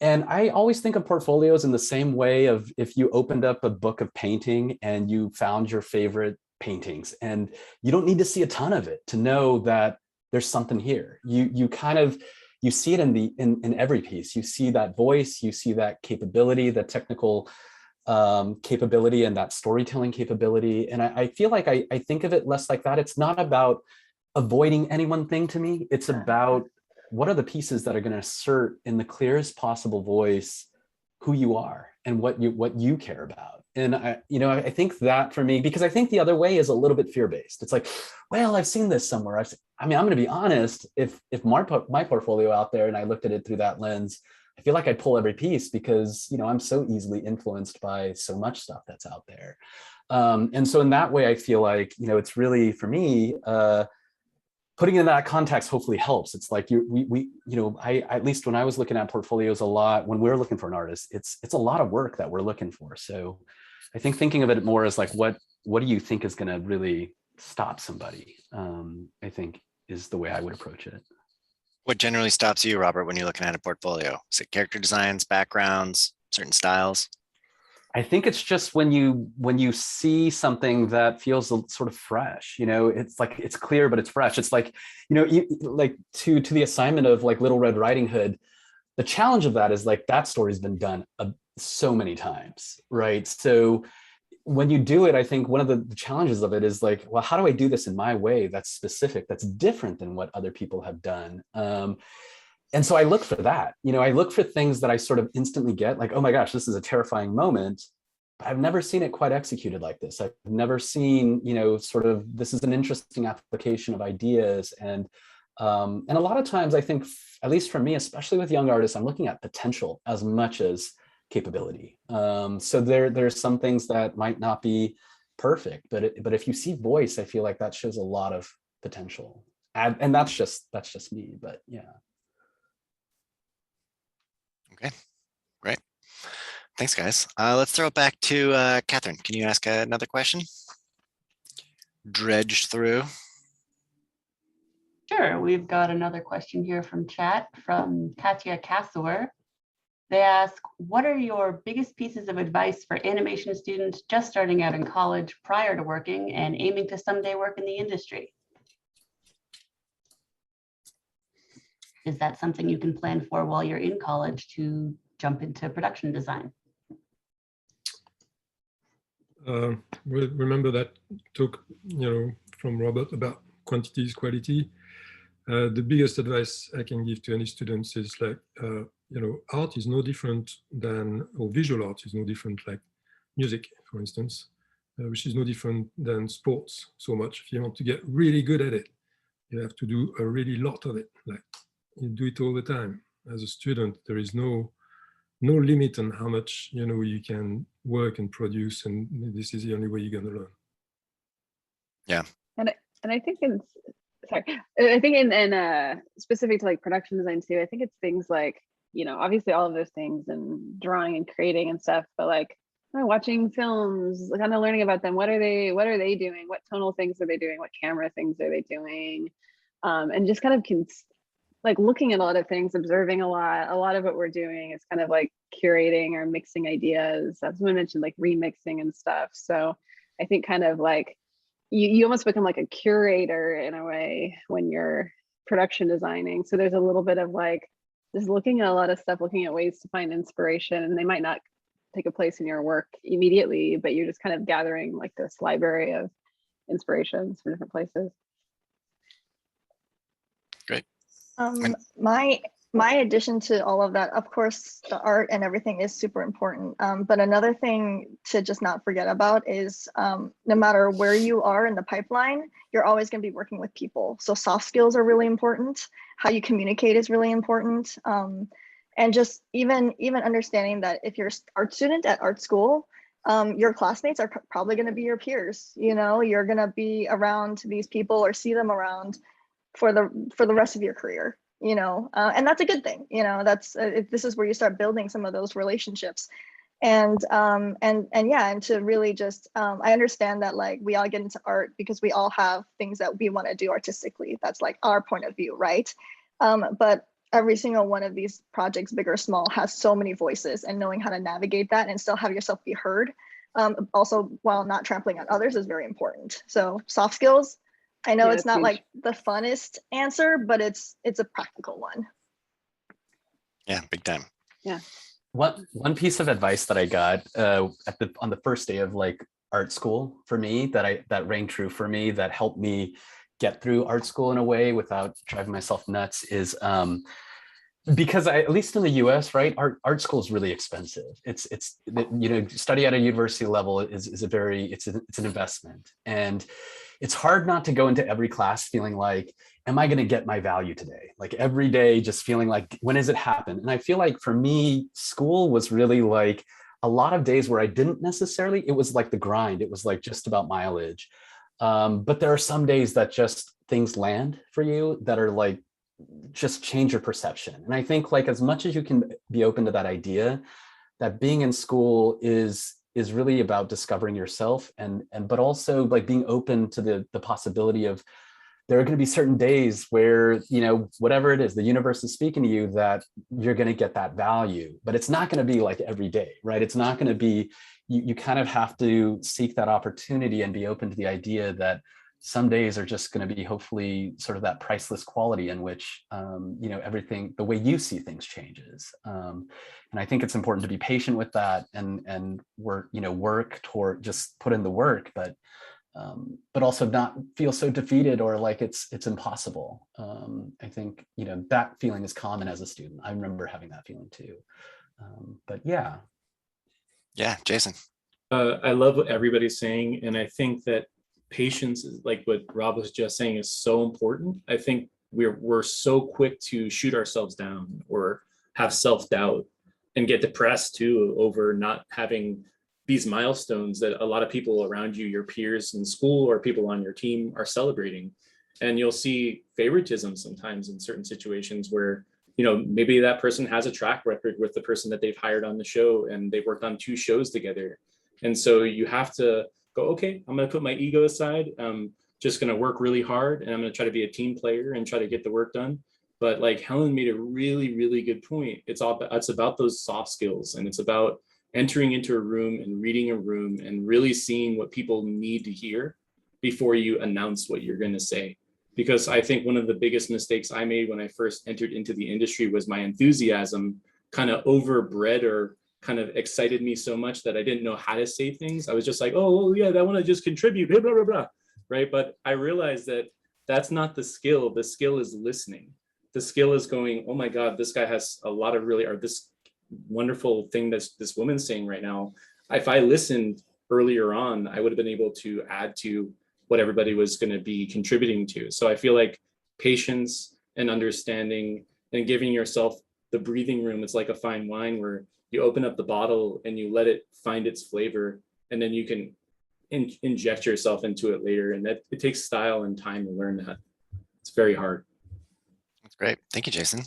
And I always think of portfolios in the same way of if you opened up a book of painting and you found your favorite paintings, and you don't need to see a ton of it to know that there's something here. You kind of, you see it in every piece. You see that voice, you see that capability, the technical capability, and that storytelling capability. And I feel like I think of it less like that. It's not about avoiding any one thing to me. It's about what are the pieces that are going to assert in the clearest possible voice who you are and what you care about. And I think that for me, because I think the other way is a little bit fear-based. It's like, well, I've seen this somewhere. I'm going to be honest, if my portfolio out there and I looked at it through that lens, I feel like I'd pull every piece, because, you know, I'm so easily influenced by so much stuff that's out there. And so in that way, I feel like, you know, it's really, for me, putting it in that context hopefully helps. It's like I at least when I was looking at portfolios a lot, when we're looking for an artist, it's a lot of work that we're looking for. So I think thinking of it more as like, what do you think is going to really stop somebody? I think is the way I would approach it. What generally stops you, Robert, when you're looking at a portfolio? Is it character designs, backgrounds, certain styles? I think it's just when you see something that feels sort of fresh, you know, it's like, it's clear, but it's fresh. It's like, you know, like to the assignment of like Little Red Riding Hood, the challenge of that is like, that story's been done so many times, right? So when you do it, I think one of the challenges of it is like, well, how do I do this in my way that's specific, that's different than what other people have done? And so I look for that, you know, I look for things that I sort of instantly get, like, oh my gosh, this is a terrifying moment, but I've never seen it quite executed like this. I've never seen, you know, sort of, this is an interesting application of ideas. And a lot of times I think, at least for me, especially with young artists, I'm looking at potential as much as capability. So there's some things that might not be perfect, but if you see voice, I feel like that shows a lot of potential. And that's just me, but yeah. Okay, great. Thanks, guys. Let's throw it back to Catherine. Can you ask another question? dredge through. Sure, we've got another question here from chat from Katya Kassor. They ask, what are your biggest pieces of advice for animation students just starting out in college prior to working and aiming to someday work in the industry? Is that something you can plan for while you're in college to jump into production design? Remember that talk, from Robert about quantity is quality. The biggest advice I can give to any students is like, art is no different than, or visual art is no different like music, for instance, which is no different than sports so much. If you want to get really good at it, you have to do a really lot of it. Like you do it all the time. As a student, there is no limit on how much, you can work and produce, and this is the only way you're going to learn. Yeah. And I think I think in specific to like production design too, I think it's things like, obviously all of those things and drawing and creating and stuff, but like watching films, kind of learning about them. What are they doing? What tonal things are they doing? What camera things are they doing? And just kind of like looking at a lot of things, observing a lot of what we're doing is kind of like curating or mixing ideas. As someone mentioned, like remixing and stuff. So I think kind of like you almost become like a curator in a way when you're production designing. So there's a little bit of like just looking at a lot of stuff, looking at ways to find inspiration, and they might not take a place in your work immediately, but you're just kind of gathering like this library of inspirations from different places. Great. My addition to all of that, of course, the art and everything is super important. But another thing to just not forget about is no matter where you are in the pipeline, you're always going to be working with people. So soft skills are really important. How you communicate is really important. And just even understanding that if you're an art student at art school, your classmates are probably going to be your peers. You're going to be around these people or see them around for the rest of your career. And that's a good thing. This is where you start building some of those relationships, and to really just I understand that like we all get into art because we all have things that we want to do artistically. That's like our point of view, right? But every single one of these projects, big or small, has so many voices, and knowing how to navigate that and still have yourself be heard, also while not trampling on others, is very important. So soft skills. I know it's not like the funnest answer, but it's a practical one. Yeah, big time. Yeah. One piece of advice that I got on the first day of like art school for me that rang true for me, that helped me get through art school in a way without driving myself nuts, is because at least in the US, right, art school is really expensive. It's study at a university level is an investment, and it's hard not to go into every class feeling like, am I going to get my value today? Like every day just feeling like, when does it happen? And I feel like for me, school was really like a lot of days where I didn't necessarily, it was like the grind. It was like just about mileage. But there are some days that just things land for you that are like, just change your perception. And I think like as much as you can be open to that idea, that being in school is really about discovering yourself but also like being open to the possibility of there are going to be certain days where, whatever it is, the universe is speaking to you that you're going to get that value, but it's not going to be like every day, right? It's not going to be, you kind of have to seek that opportunity and be open to the idea that some days are just going to be hopefully sort of that priceless quality in which, everything, the way you see things changes. And I think it's important to be patient with that and work toward, just put in the work, but also not feel so defeated or like it's impossible. I think, that feeling is common as a student. I remember having that feeling too. But yeah. Yeah, Jason. I love what everybody's saying. And I think that patience is like what Rob was just saying is so important. I think we're so quick to shoot ourselves down or have self-doubt and get depressed too over not having these milestones that a lot of people around you, your peers in school or people on your team, are celebrating. And you'll see favoritism sometimes in certain situations where, maybe that person has a track record with the person that they've hired on the show and they've worked on 2 shows together. And so you have to go, okay, I'm going to put my ego aside. I'm just going to work really hard, and I'm going to try to be a team player and try to get the work done. But like Helen made a really, really good point. It's about those soft skills, and it's about entering into a room and reading a room and really seeing what people need to hear before you announce what you're going to say. Because I think one of the biggest mistakes I made when I first entered into the industry was my enthusiasm kind of overbred or kind of excited me so much that I didn't know how to say things. I was just like, oh yeah, I want to just contribute, blah, blah, blah, blah, right? But I realized that that's not the skill. The skill is listening. The skill is going, oh my God, this guy has a lot of really, or this wonderful thing that this woman's saying right now. If I listened earlier on, I would have been able to add to what everybody was going to be contributing to. So I feel like patience and understanding and giving yourself the breathing room, it's like a fine wine where you open up the bottle and you let it find its flavor, and then you can inject yourself into it later. And that it takes style and time to learn that. It's very hard. That's great. Thank you, Jason.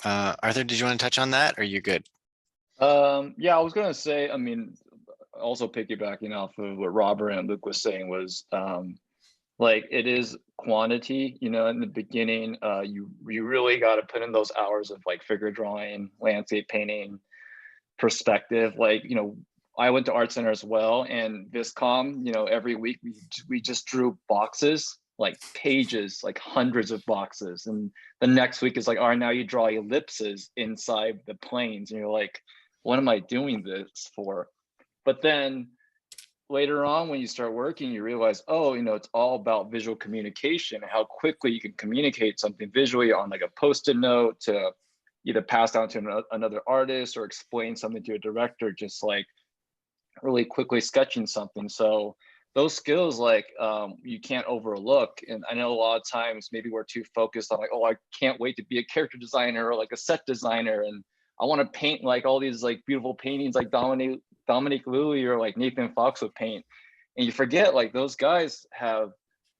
Arthur, did you want to touch on that, or are you good? Yeah, I was going to say, I mean, also piggybacking off of what Robert and Luc was saying was, like, it is quantity, you know, in the beginning, you really got to put in those hours of like figure drawing, landscape painting, perspective. Like, you know, I went to art center as well, and Viscom, you know, every week we just drew boxes, like pages, like hundreds of boxes. And the next week is like, all right, now you draw ellipses inside the planes. And you're like, what am I doing this for? But then later on, when you start working, you realize, oh, you know, it's all about visual communication and how quickly you can communicate something visually on like a Post-it note to either pass down to another artist or explain something to a director, just like really quickly sketching something. So those skills, like, you can't overlook. And I know a lot of times maybe we're too focused on like, oh, I can't wait to be a character designer or like a set designer, and I want to paint like all these like beautiful paintings like Dominique Louis or like Nathan Fox would paint. And you forget, like, those guys have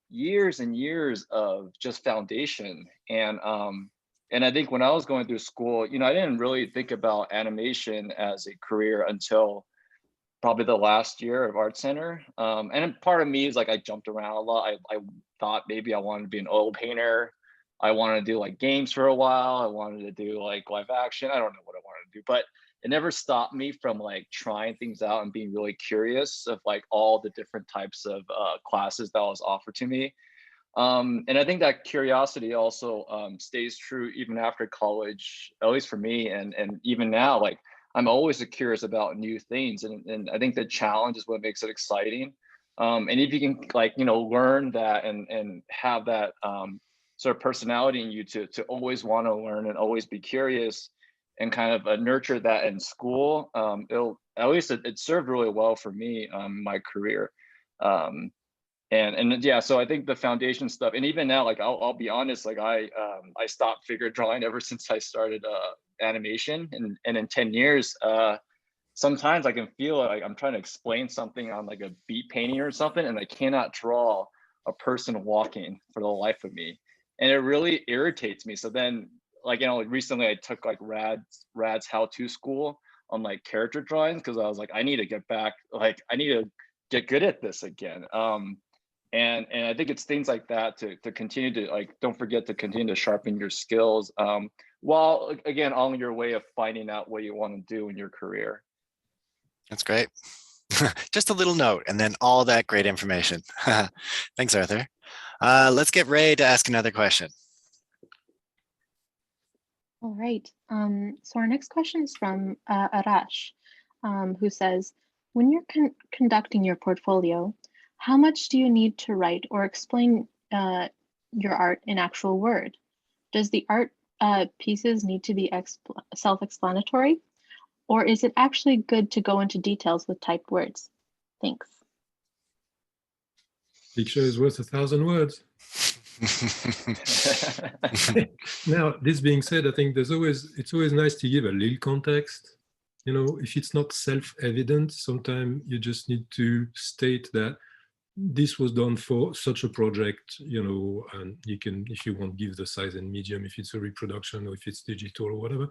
years and years of just foundation. And I think when I was going through school, you know, I didn't really think about animation as a career until probably the last year of art center. And part of me is like, I jumped around a lot. I thought maybe I wanted to be an oil painter. I wanted to do like games for a while. I wanted to do like live action. I don't know what I wanted to do, but it never stopped me from like trying things out and being really curious of like all the different types of classes that was offered to me. And I think that curiosity also stays true even after college, at least for me. And even now, like, I'm always curious about new things. And I think the challenge is what makes it exciting. And if you can, like, you know, learn that and have that sort of personality in you to always want to learn and always be curious and kind of nurture that in school, it'll, at least it served really well for me, my career. And yeah, so I think the foundation stuff, and even now, like, I'll be honest, like I stopped figure drawing ever since I started animation, and in 10 years, sometimes I can feel like I'm trying to explain something on like a beat painting or something, and I cannot draw a person walking for the life of me, and it really irritates me. So then, like, you know, like recently I took like Rad's how-to school on like character drawings, because I was like, I need to get back, like, I need to get good at this again. And I think it's things like that to continue to, like, don't forget to continue to sharpen your skills, while again on your way of finding out what you want to do in your career. That's great. Just a little note and then all that great information. Thanks, Arthur. Let's get Ray to ask another question. All right. So our next question is from Arash, who says, when you're conducting your portfolio, how much do you need to write or explain your art in actual word? Does the art pieces need to be self-explanatory? Or is it actually good to go into details with typed words? Thanks. Picture is worth 1,000 words. Now, this being said, I think it's always nice to give a little context. You know, if it's not self-evident, sometimes you just need to state that this was done for such a project, you know, and you can, if you want, give the size and medium, if it's a reproduction or if it's digital or whatever.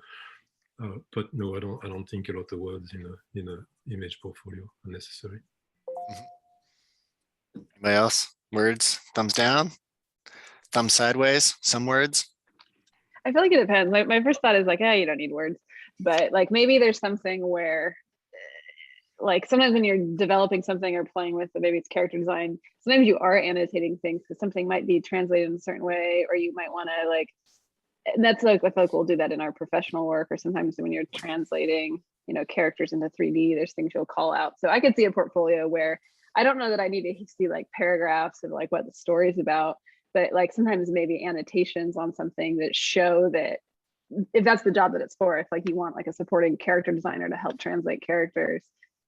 But no, I don't think a lot of words in a image portfolio are necessary. Anybody else? Words? Thumbs down? Thumbs sideways? Some words? I feel like it depends. My first thought is like, you don't need words, but like maybe there's something where like sometimes when you're developing something or playing with it, maybe it's character design, sometimes you are annotating things because something might be translated in a certain way, or you might want to like, and that's like, I feel like we'll do that in our professional work, or sometimes when you're translating, characters into 3D, there's things you'll call out. So I could see a portfolio where I don't know that I need to see like paragraphs of like what the story is about, but like sometimes maybe annotations on something that show that if that's the job that it's for, if like you want like a supporting character designer to help translate characters,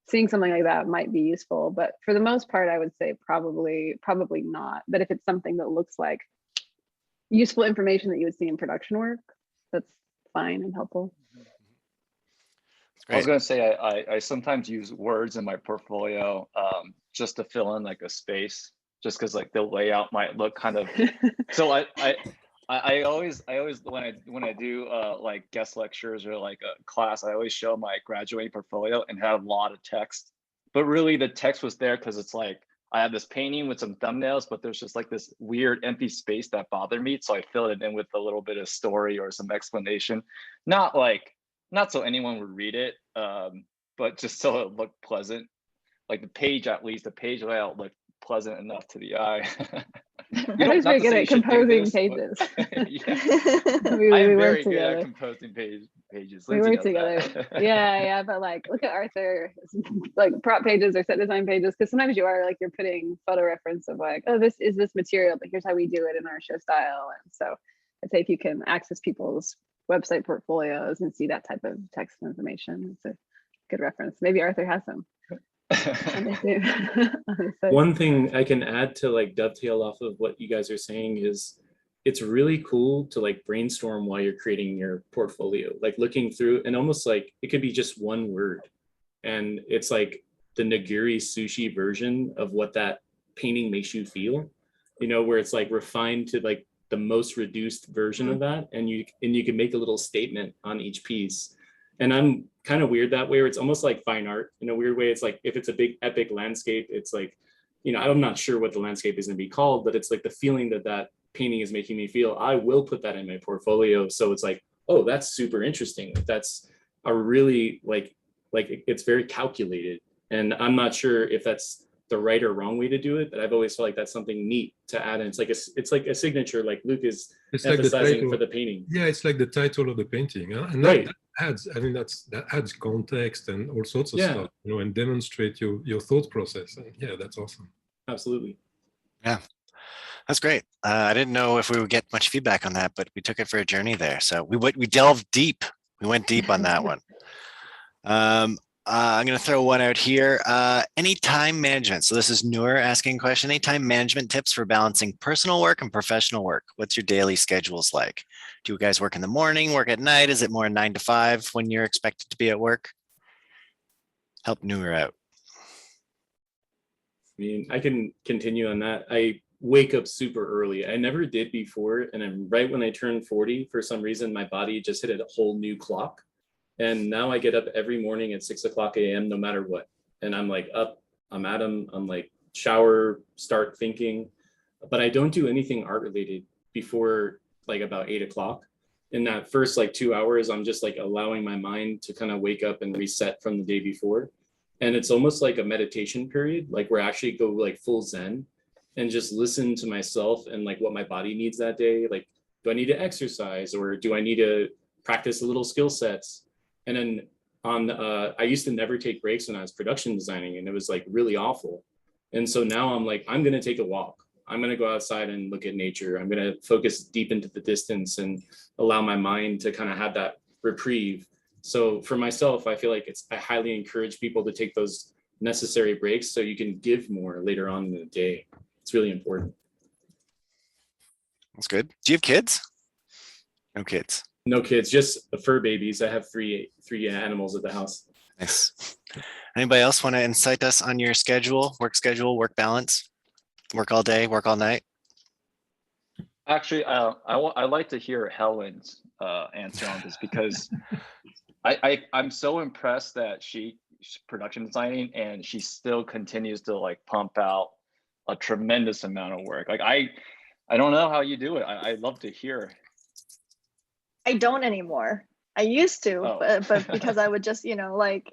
seeing something like that might be useful. But for the most part, I would say probably not. But if it's something that looks like useful information that you would see in production work, that's fine and helpful. I was going to say I sometimes use words in my portfolio just to fill in like a space, just because like the layout might look kind of. So I always when I do like guest lectures or like a class, I always show my graduating portfolio and have a lot of text. But really, the text was there because it's like I have this painting with some thumbnails, but there's just like this weird empty space that bothered me, so I filled it in with a little bit of story or some explanation. Not so anyone would read it, but just so it looked pleasant. Like the page layout looked pleasant enough to the eye. You're very good at composing pages. I am very good at composing pages. We work together. Yeah, but like, look at Arthur, like prop pages or set design pages, because sometimes you are like you're putting photo reference of like, oh, this is this material, but here's how we do it in our show style. And so I'd say if you can access people's website portfolios and see that type of text information, it's a good reference. Maybe Arthur has some. One thing I can add to like dovetail off of what you guys are saying is it's really cool to like brainstorm while you're creating your portfolio, like looking through, and almost like it could be just one word and it's like the nigiri sushi version of what that painting makes you feel, where it's like refined to like the most reduced version of that, and you can make a little statement on each piece. And I'm kind of weird that way, where it's almost like fine art in a weird way. It's like if it's a big epic landscape, it's like, I'm not sure what the landscape is going to be called, but it's like the feeling that painting is making me feel. I will put that in my portfolio. So it's like, oh, that's super interesting. That's a really like it's very calculated. And I'm not sure if that's the right or wrong way to do it, but I've always felt like that's something neat to add in. It's like a signature, like Luc is emphasizing like for the painting. Yeah, it's like the title of the painting, and right. that adds context and all sorts of stuff, and demonstrate your thought process. And yeah, that's awesome. Absolutely. Yeah, that's great. I didn't know if we would get much feedback on that, but we took it for a journey there. So we delved deep. We went deep on that one. I'm going to throw one out here. Any time management? So this is Noor asking a question. Any time management tips for balancing personal work and professional work? What's your daily schedules like? Do you guys work in the morning, work at night? Is it more 9 to 5 when you're expected to be at work? Help Noor out. I mean, I can continue on that. I wake up super early. I never did before. And then right when I turned 40, for some reason, my body just hit a whole new clock. And now I get up every morning at 6 o'clock a.m. no matter what. And I'm like up, I'm at them, I'm like shower, start thinking. But I don't do anything art related before like about 8 o'clock. In that first like 2 hours, I'm just like allowing my mind to kind of wake up and reset from the day before. And it's almost like a meditation period, like where I actually go like full Zen and just listen to myself and like what my body needs that day. Like, do I need to exercise, or do I need to practice a little skill sets? And then I used to never take breaks when I was production designing, and it was like really awful. And so now I'm like, I'm going to take a walk. I'm going to go outside and look at nature. I'm going to focus deep into the distance and allow my mind to kind of have that reprieve. So for myself, I feel like I highly encourage people to take those necessary breaks so you can give more later on in the day. It's really important. That's good. Do you have kids? No kids. No kids, just fur babies. I have three animals at the house. Nice. Anybody else want to insight us on your schedule, work balance, work all day, work all night? Actually, I'd like to hear Helen's answer on this, because I'm so impressed that she production designing, and she still continues to like pump out a tremendous amount of work. Like I don't know how you do it. I'd love to hear. I don't anymore. I used to, but because I would just, like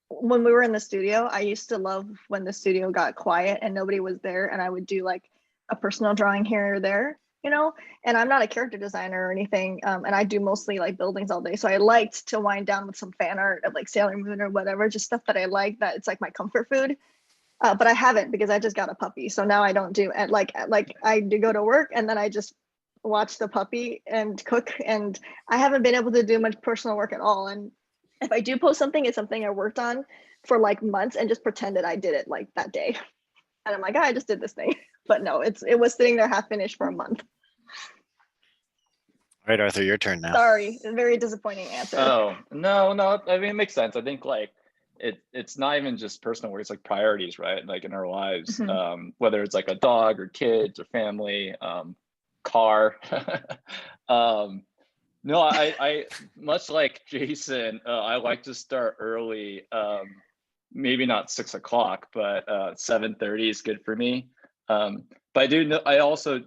when we were in the studio, I used to love when the studio got quiet and nobody was there, and I would do like a personal drawing here or there, and I'm not a character designer or anything. And I do mostly like buildings all day. So I liked to wind down with some fan art of like Sailor Moon or whatever, just stuff that I like, that it's like my comfort food. But I haven't, because I just got a puppy. So now I don't do it. Like I do go to work and then I just watch the puppy and cook, and I haven't been able to do much personal work at all. And if I do post something, it's something I worked on for like months and just pretend that I did it like that day. And I'm like, I just did this thing. But no, it was sitting there half finished for a month. All right, Arthur, your turn now. Sorry, a very disappointing answer. Oh, no. I mean, it makes sense. I think like it's not even just personal work, it's like priorities, right? Like in our lives, whether it's like a dog or kids or family, car. No, I much like Jason, I like to start early. Maybe not 6 o'clock, but 7:30 is good for me. But I do know, I also,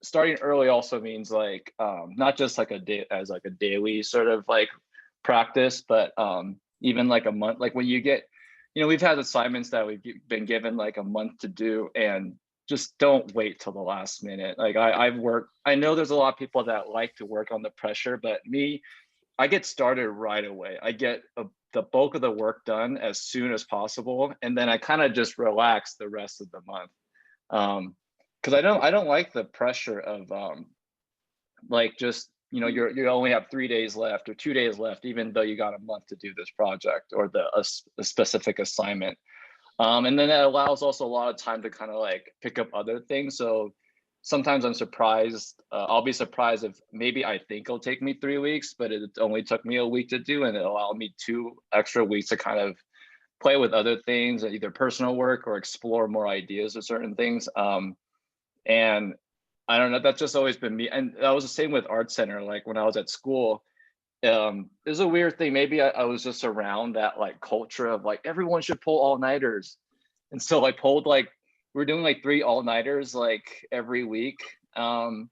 starting early also means like not just like a day as like a daily sort of like practice, but even like a month, like when you get, we've had assignments that we've been given like a month to do, and just don't wait till the last minute. Like I know there's a lot of people that like to work on the pressure, but me, I get started right away. I get the bulk of the work done as soon as possible, and then I kind of just relax the rest of the month. Because I don't like the pressure of like just you only have 3 days left or 2 days left, even though you got a month to do this project or a specific assignment. And then that allows also a lot of time to kind of like pick up other things. So sometimes I'm surprised. I'll be surprised if maybe I think it'll take me 3 weeks, but it only took me a week to do, and it allowed me 2 extra weeks to kind of play with other things, either personal work or explore more ideas of certain things. And I don't know, that's just always been me. And that was the same with Art Center. Like when I was at school, there's a weird thing. Maybe I was just around that like culture of like everyone should pull all-nighters. And so I pulled like, we're doing like 3 all-nighters like every week. And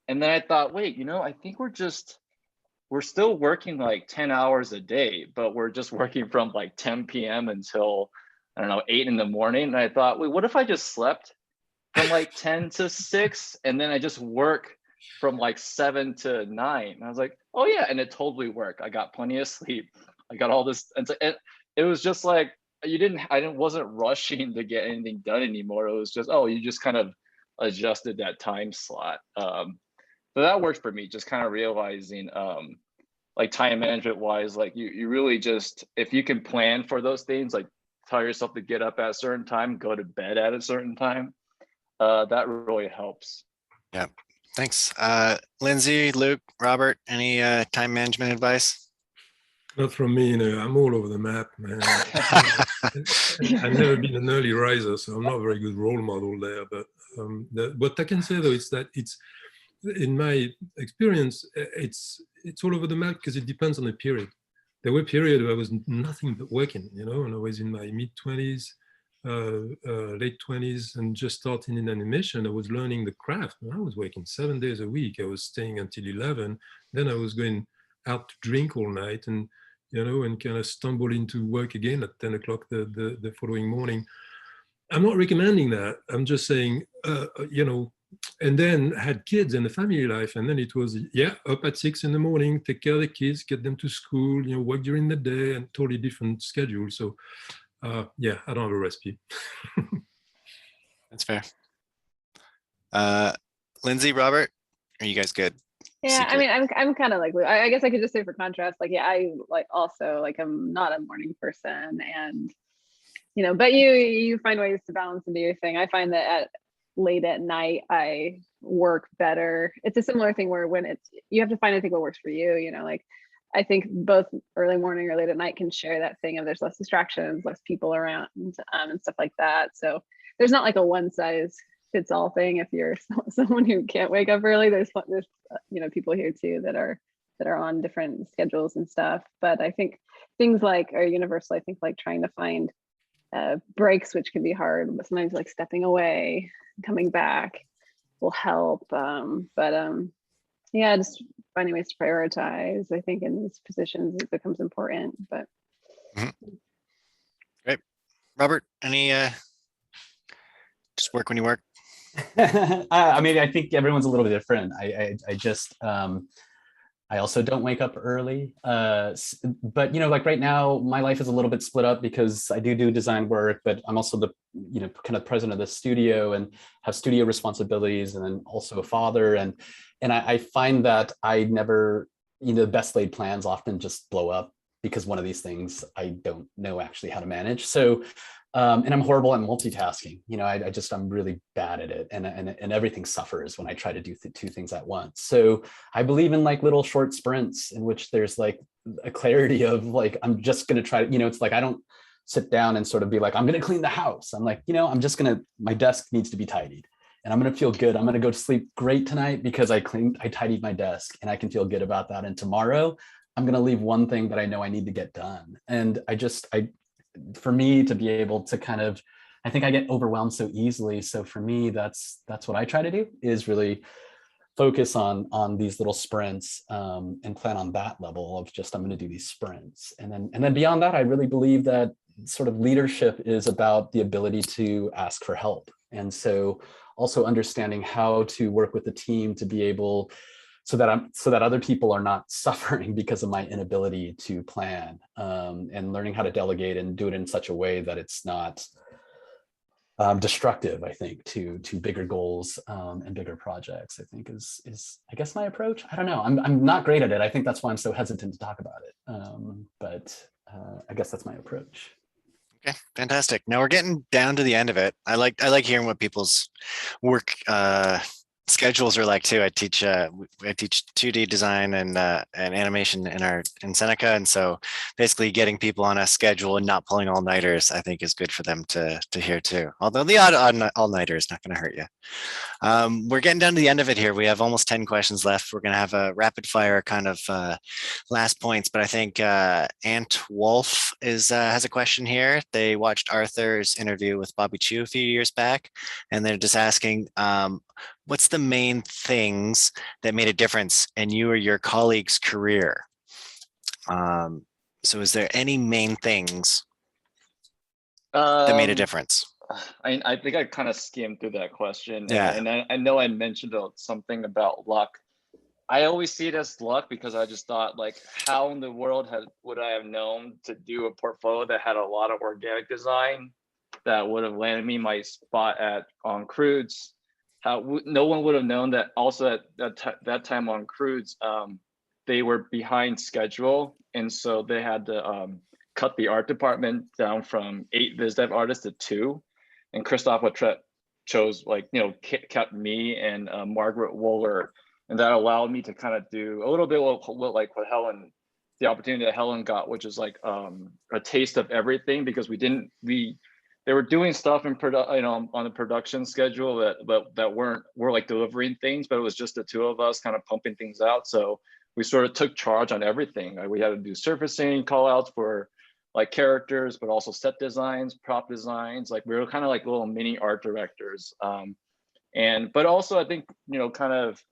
then I thought, wait, I think we're still working like 10 hours a day, but we're just working from like 10 p.m. until, I don't know, 8 in the morning. And I thought, wait, what if I just slept from like 10 to 6 and then I just work from like 7 to 9? And I was like, oh yeah, and it totally worked. I got plenty of sleep. I got all this, and it was just like, I wasn't rushing to get anything done anymore. It was just, you just kind of adjusted that time slot. So that works for me, just kind of realizing like time management wise, like you really just, if you can plan for those things, like tell yourself to get up at a certain time, go to bed at a certain time, that really helps. Yeah, thanks. Lindsey, Luc, Robert, any time management advice? Not from me, I'm all over the map, man. I've never been an early riser, so I'm not a very good role model there. But what I can say though is that it's, in my experience, it's all over the map because it depends on the period. There were periods where I was nothing but working, and I was in my mid-20s, late 20s, and just starting in animation. I was learning the craft. I was working 7 days a week. I was staying until 11. Then I was going out to drink all night, and and kind of stumble into work again at 10 o'clock the following morning. I'm not recommending that. I'm just saying, and then had kids and a family life. And then it was, up at 6 in the morning, take care of the kids, get them to school, work during the day, and totally different schedule. So I don't have a recipe. That's fair. Lindsey, Robert, are you guys good? Yeah, Secret. I mean, I'm kind of like, I guess I could just say for contrast, like, yeah, I like also like I'm not a morning person, and but you find ways to balance and do your thing. I find that late at night I work better. It's a similar thing where when you have to find, I think, what works for you. Like I think both early morning or late at night can share that thing of there's less distractions, less people around, and stuff like that. So there's not like a one size fits all thing. If you're someone who can't wake up early, there's people here too that are that are on different schedules and stuff. But I think things like are universal. I think like trying to find breaks, which can be hard, but sometimes like stepping away, coming back will help. Yeah, just finding ways to prioritize. I think in these positions it becomes important. But Great, Robert. Any just work when you work? I mean, I think everyone's a little bit different. I just I also don't wake up early, but like right now, my life is a little bit split up because I do design work, but I'm also the kind of president of the studio and have studio responsibilities, and then also a father, and I find that I never, the best laid plans often just blow up because one of these things I don't know actually how to manage. So. And I'm horrible at multitasking. I'm really bad at it, and everything suffers when I try to do two things at once. So I believe in like little short sprints in which there's like a clarity of like, I'm just going to try to, it's like, I don't sit down and sort of be like, I'm going to clean the house. I'm like, my desk needs to be tidied and I'm going to feel good. I'm going to go to sleep great tonight because I tidied my desk and I can feel good about that. And tomorrow I'm going to leave one thing that I know I need to get done. And for me to be able to kind of, I think I get overwhelmed so easily. So for me, that's what I try to do, is really focus on these little sprints, and plan on that level of just, I'm going to do these sprints. And then beyond that, I really believe that sort of leadership is about the ability to ask for help. And so also understanding how to work with the team to be able, so that other people are not suffering because of my inability to plan, and learning how to delegate and do it in such a way that it's not destructive, I think, to bigger goals and bigger projects, I think is I guess my approach. I don't know. I'm not great at it. I think that's why I'm so hesitant to talk about it. But I guess that's my approach. Okay, fantastic. Now we're getting down to the end of it. I like hearing what people's work schedules are like too. I teach 2D design and animation in Seneca, and so basically getting people on a schedule and not pulling all-nighters, I think, is good for them to hear too. Although the odd all-nighter is not going to hurt you. We're getting down to the end of it here. We have almost 10 questions left. We're going to have a rapid fire kind of last points, but I think Ant Wolf has a question here. They watched Arthur's interview with Bobby Chiu a few years back, and they're just asking, what's the main things that made a difference in you or your colleague's career? So is there any main things that made a difference? I think I kind of skimmed through that question. Yeah. And I know I mentioned something about luck. I always see it as luck because I just thought, like, how in the world would I have known to do a portfolio that had a lot of organic design that would have landed me my spot on Crudes? No one would have known that also at that time on Crudes, they were behind schedule. And so they had to cut the art department down from 8 viz dev artists to 2. And Christophe Lautrec chose, kept me and Margaret Wooler. And that allowed me to kind of do a little bit what Helen, the opportunity that Helen got, which is like a taste of everything, because they were doing stuff on the production schedule that were like delivering things, but it was just the two of us kind of pumping things out. So we sort of took charge on everything. We had to do surfacing, call outs for like characters, but also set designs, prop designs. Like we were kind of like little mini art directors. But also I think, kind of,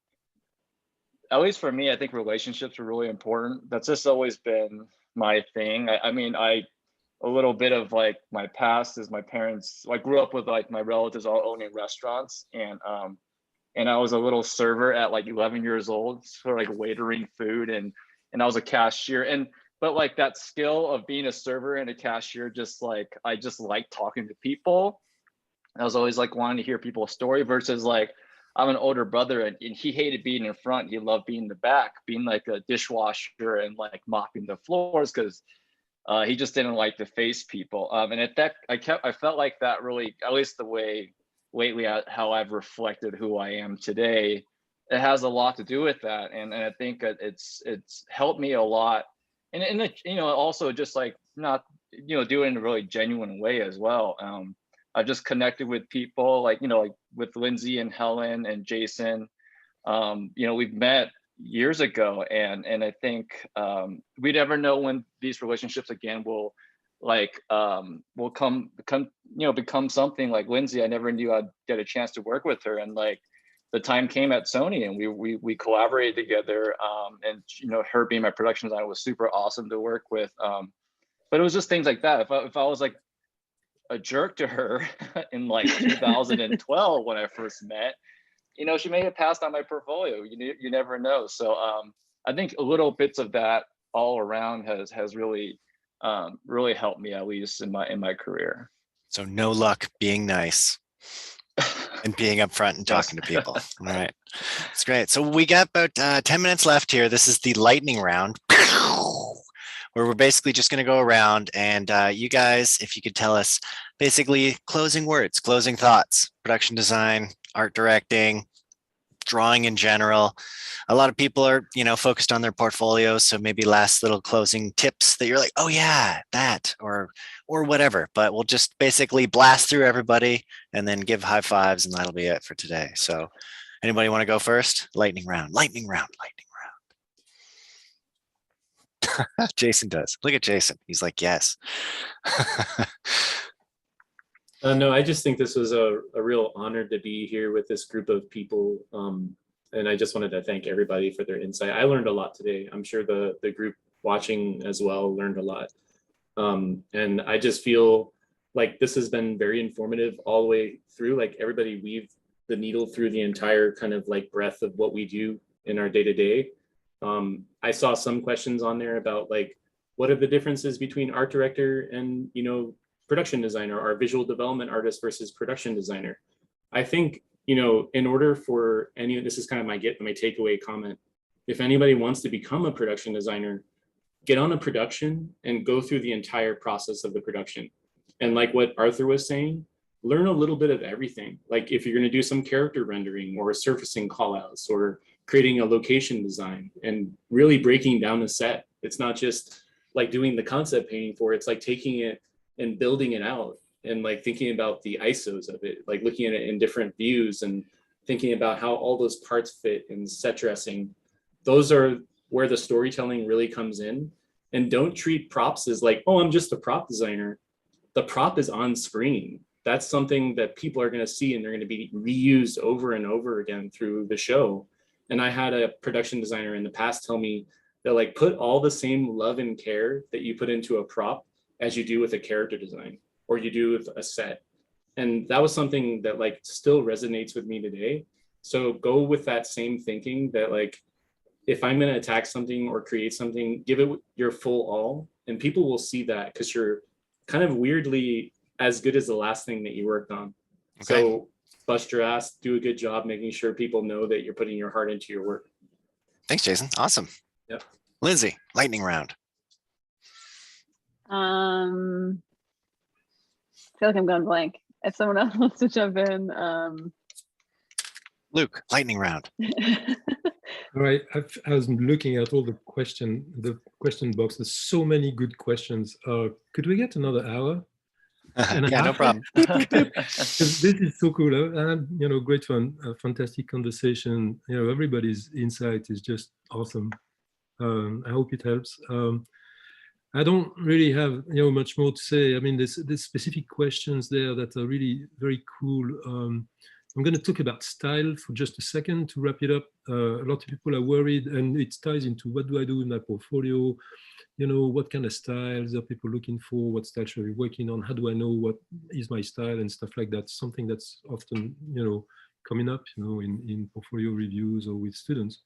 at least for me, I think relationships are really important. That's just always been my thing. A little bit of like my past is my parents, I grew up with like my relatives all owning restaurants, and I was a little server at like 11 years old, sort of like waitering food, and I was a cashier, but like that skill of being a server and a cashier, I just like talking to people. I was always like wanting to hear people's story versus like, I'm an older brother and he hated being in front. He loved being in the back, being like a dishwasher and like mopping the floors, because he just didn't like to face people. And at that, I felt like that really, at least the way lately how I've reflected who I am today, it has a lot to do with that. And I think it's helped me a lot. And also just like not, do it in a really genuine way as well. I've just connected with people like with Lindsey and Helen and Jason. We've met years ago, and I think we never know when these relationships again will become something. Like Lindsey, I never knew I'd get a chance to work with her, and like the time came at Sony, and we collaborated together, and her being my production designer was super awesome to work with, but it was just things like that. If I was like a jerk to her in like 2012 when I first met, she may have passed on my portfolio. You never know. So I think little bits of that all around has really really helped me, at least in my career. So no luck being nice and being upfront and talking to people. All right, it's great. So we got about 10 minutes left here. This is the lightning round, where we're basically just going to go around, and you guys, if you could tell us basically closing words, closing thoughts, production design, art directing, drawing in general. A lot of people are, focused on their portfolios. So maybe last little closing tips that you're like, oh yeah, that, or whatever. But we'll just basically blast through everybody and then give high fives, and that'll be it for today. So anybody want to go first? Lightning round, lightning round, lightning round. Jason does. Look at Jason. He's like, yes. No, I just think this was a real honor to be here with this group of people. And I just wanted to thank everybody for their insight. I learned a lot today. I'm sure the group watching as well learned a lot. And I just feel like this has been very informative all the way through. Like everybody weaved the needle through the entire kind of like breadth of what we do in our day-to-day. I saw some questions on there about like, what are the differences between art director and, production designer, or visual development artist versus production designer. I think, in order for this is kind of my takeaway comment. If anybody wants to become a production designer, get on a production and go through the entire process of the production. And like what Arthur was saying, learn a little bit of everything. Like if you're going to do some character rendering or surfacing callouts or creating a location design and really breaking down a set. It's not just like doing the concept painting for it. It's like taking it and building it out and like thinking about the ISOs of it, like looking at it in different views and thinking about how all those parts fit in set dressing. Those are where the storytelling really comes in. And don't treat props as like, oh, I'm just a prop designer. The prop is on screen. That's something that people are going to see, and they're going to be reused over and over again through the show. And I had a production designer in the past tell me that like, put all the same love and care that you put into a prop as you do with a character design or you do with a set. And that was something that like still resonates with me today. So go with that same thinking that like, if I'm going to attack something or create something, give it your full all, and people will see that because you're kind of weirdly as good as the last thing that you worked on. Okay. So bust your ass, do a good job making sure people know that you're putting your heart into your work. Thanks, Jason. Awesome. Yep. Lindsey, lightning round. I feel like I'm going blank. If someone else wants to jump in. Luc, lightning round. All right, I was looking at all the question box. There's so many good questions. Could we get another hour? Yeah, no problem. This is so cool. Great fun, fantastic conversation. Everybody's insight is just awesome. I hope it helps. I don't really have much more to say. I mean, there's specific questions there that are really very cool. I'm going to talk about style for just a second to wrap it up. A lot of people are worried, and it ties into what do I do in my portfolio? What kind of styles are people looking for? What style should I be working on? How do I know what is my style and stuff like that? Something that's often, coming up, in portfolio reviews or with students.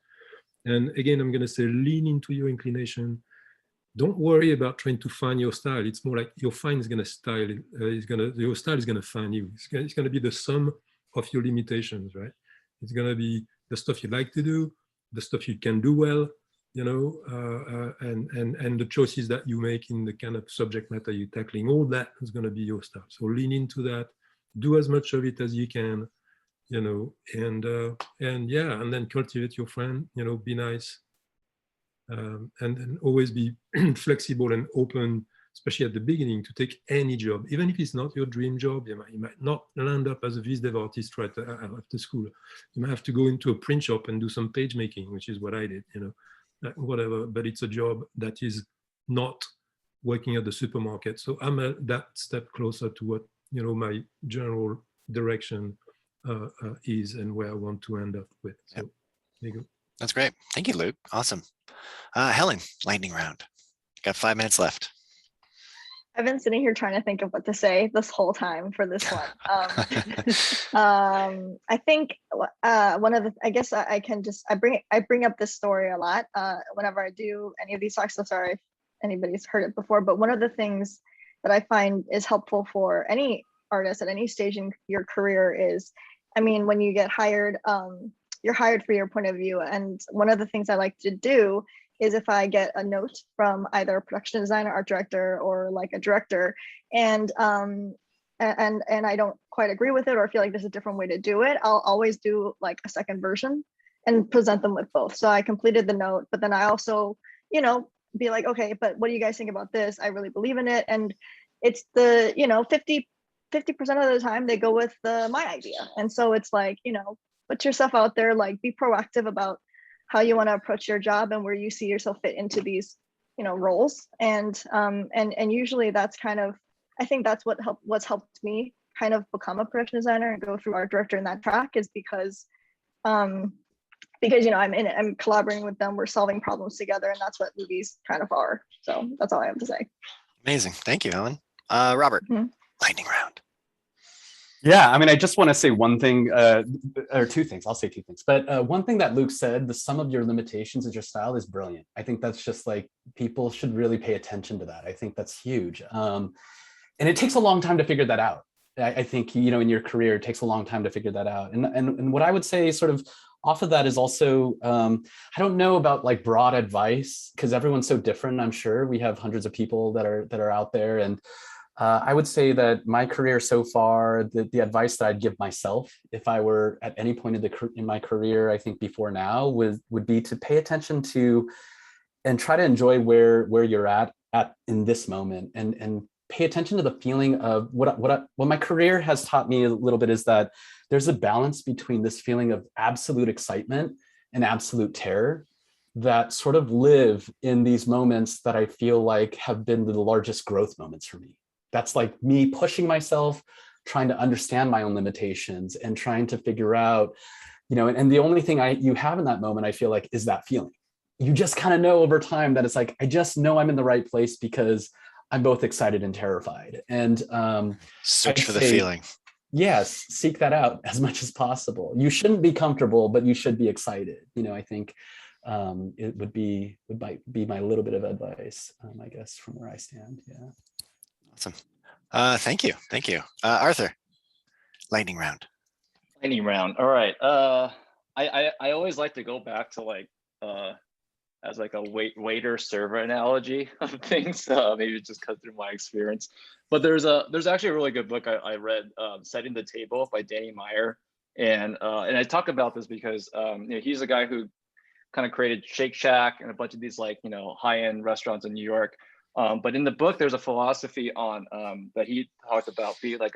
And again, I'm going to say, lean into your inclination. Don't worry about trying to find your style. It's more like your style is going to find you. It's going to be the sum of your limitations, right? It's going to be the stuff you like to do, the stuff you can do well, and the choices that you make in the kind of subject matter you're tackling. All that is going to be your stuff. So lean into that, do as much of it as you can, and then cultivate your friend, be nice, and always be flexible and open especially at the beginning, to take any job, even if it's not your dream job. You might not land up as a VizDev artist right after school. You might have to go into a print shop and do some page making, which is what I did, whatever, but it's a job that is not working at the supermarket. So I'm that step closer to what, my general direction is and where I want to end up with. So there you go. That's great. Thank you, Luc. Awesome. Helen, lightning round. Got 5 minutes left. I've been sitting here trying to think of what to say this whole time for this one. I think one of the, I guess I can just, I bring up this story a lot whenever I do any of these talks. So sorry if anybody's heard it before, but one of the things that I find is helpful for any artist at any stage in your career is, I mean, when you get hired, you're hired for your point of view. And one of the things I like to do is if I get a note from either a production designer, art director, or like a director, and I don't quite agree with it, or feel like there's a different way to do it, I'll always do like a second version and present them with both. So I completed the note, but then I also, be like, okay, but what do you guys think about this? I really believe in it. And it's the, 50% of the time they go with my idea. And so it's like, put yourself out there, like be proactive about how you want to approach your job and where you see yourself fit into these, roles. And usually that's kind of, I think that's what's helped me kind of become a production designer and go through art director in that track, is because I'm collaborating with them, we're solving problems together, and that's what movies kind of are. So that's all I have to say. Amazing. Thank you, Helen. Robert, lightning round. Yeah, I mean, I just want to say one thing, or two things. I'll say two things. But one thing that Luc said, the sum of your limitations is your style, is brilliant. I think that's just like, people should really pay attention to that. I think that's huge. And it takes a long time to figure that out. I think, in your career, it takes a long time to figure that out. And what I would say sort of off of that is also, I don't know about like broad advice, because everyone's so different. I'm sure we have hundreds of people that are out there. And I would say that my career so far, the advice that I'd give myself if I were at any point in my career, I think before now, would be to pay attention to and try to enjoy where you're at in this moment, and pay attention to the feeling of what my career has taught me a little bit, is that there's a balance between this feeling of absolute excitement and absolute terror that sort of live in these moments that I feel like have been the largest growth moments for me. That's like me pushing myself, trying to understand my own limitations and trying to figure out, and the only thing you have in that moment, I feel like, is that feeling. You just kind of know over time that it's like, I just know I'm in the right place because I'm both excited and terrified. And search for the feeling. Yes, seek that out as much as possible. You shouldn't be comfortable, but you should be excited. I think it would be my little bit of advice, I guess, from where I stand. Yeah. Awesome. Thank you. Arthur, lightning round. Lightning round. All right. I always like to go back to like as like a waiter server analogy of things. Maybe just cut through my experience. But there's actually a really good book I read, Setting the Table by Danny Meyer, and I talk about this because he's a guy who kind of created Shake Shack and a bunch of these like high-end restaurants in New York. But in the book, there's a philosophy on that he talked about being like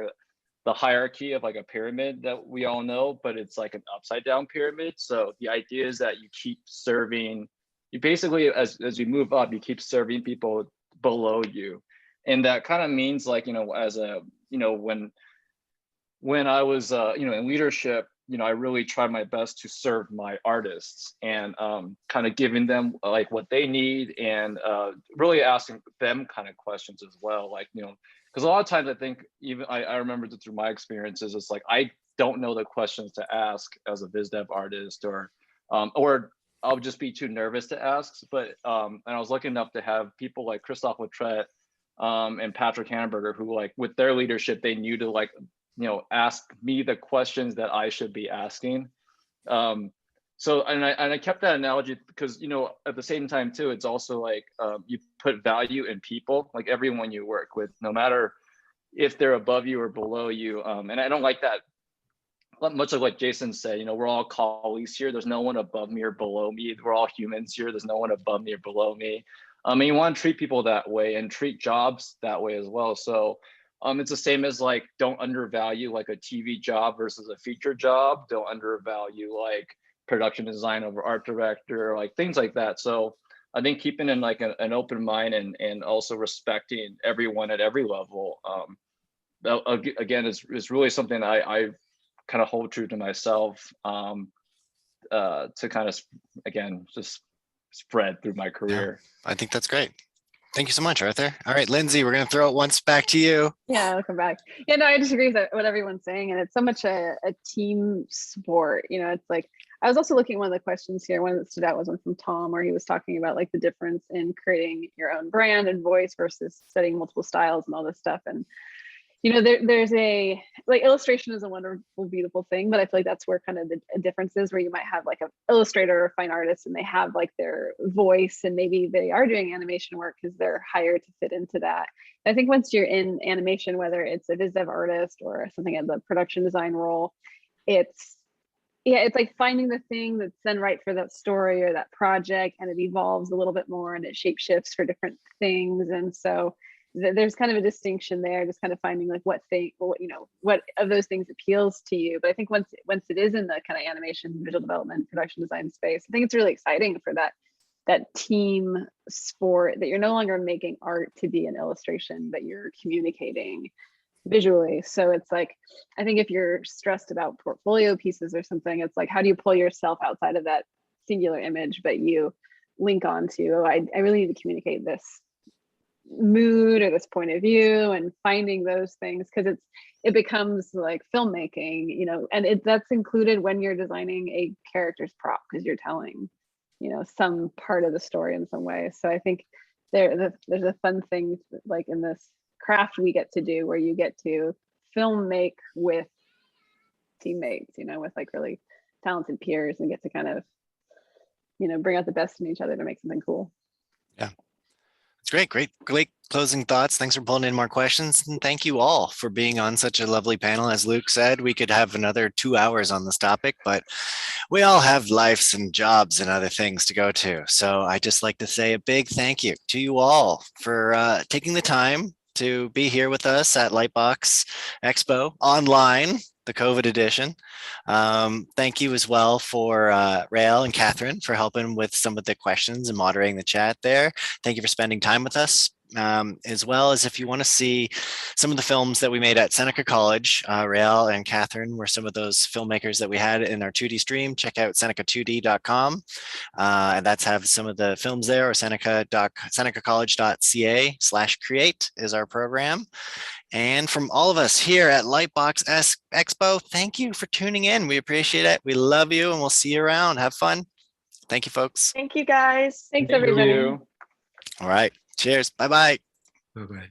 the hierarchy of like a pyramid that we all know, but it's like an upside down pyramid. So the idea is that you keep serving, you basically, as you move up, you keep serving people below you. And that kind of means like, as a, when I was, in leadership, I really tried my best to serve my artists and kind of giving them like what they need and really asking them kind of questions as well. Like, because a lot of times I think even I remember through my experiences, it's like, I don't know the questions to ask as a VizDev artist or I'll just be too nervous to ask. But and I was lucky enough to have people like Christophe Lautrette and Patrick Hamburger, who like with their leadership, they knew to like, ask me the questions that I should be asking. So, and I kept that analogy because, at the same time too, it's also like you put value in people, like everyone you work with, no matter if they're above you or below you. And I don't like that, much like what Jason said, we're all colleagues here. There's no one above me or below me. We're all humans here. There's no one above me or below me. And you want to treat people that way and treat jobs that way as well. So it's the same as like, don't undervalue like a TV job versus a feature job. Don't undervalue like production design over art director, like things like that. So I think keeping in like an open mind and also respecting everyone at every level, again, is really something I kind of hold true to myself, to kind of, again, just spread through my career. I think that's great. Thank you so much, Arthur. All right, Lindsey, we're going to throw it once back to you. Yeah, I'll come back. Yeah, no, I just agree with what everyone's saying. And it's so much a team sport. You know, it's like, I was also looking at one of the questions here. One that stood out was one from Tom, where he was talking about like the difference in creating your own brand and voice versus studying multiple styles and all this stuff. And you know, there's a, like, illustration is a wonderful, beautiful thing, but I feel like that's where kind of the difference is, where you might have like an illustrator or fine artist and they have like their voice, and maybe they are doing animation work because they're hired to fit into that. And I think once you're in animation, whether it's a viz dev artist or something at the production design role, it's like finding the thing that's then right for that story or that project, and it evolves a little bit more and it shape shifts for different things. And so there's kind of a distinction there, just kind of finding like what of those things appeals to you. But I think once it is in the kind of animation, visual development, production design space, I think it's really exciting for that team sport, that you're no longer making art to be an illustration, but you're communicating visually. So it's like, I think if you're stressed about portfolio pieces or something, it's like, how do you pull yourself outside of that singular image, but you link onto, oh, I really need to communicate this mood or this point of view, and finding those things, because it becomes like filmmaking, you know, and that's included when you're designing a character's prop, because you're telling, you know, some part of the story in some way. So I think there's a fun thing like in this craft we get to do, where you get to film make with teammates, you know, with like really talented peers, and get to kind of, you know, bring out the best in each other to make something cool. Yeah. It's great closing thoughts. Thanks for pulling in more questions. And thank you all for being on such a lovely panel. As Luc said, we could have another 2 hours on this topic, but we all have lives and jobs and other things to go to. So I just like to say a big thank you to you all for taking the time to be here with us at Lightbox Expo online, the COVID edition. Thank you as well for Rael and Catherine for helping with some of the questions and moderating the chat there. Thank you for spending time with us. As well as if you want to see some of the films that we made at Seneca College, Rael and Catherine were some of those filmmakers that we had in our 2D stream. Check out seneca2d.com. And that's have some of the films there, or senecacollege.ca/create is our program. And from all of us here at Lightbox Expo, thank you for tuning in. We appreciate it. We love you, and we'll see you around. Have fun. Thank you, folks. Thank you, guys. Thanks, Thank everybody. you. All right. Cheers. Bye-bye. Bye-bye.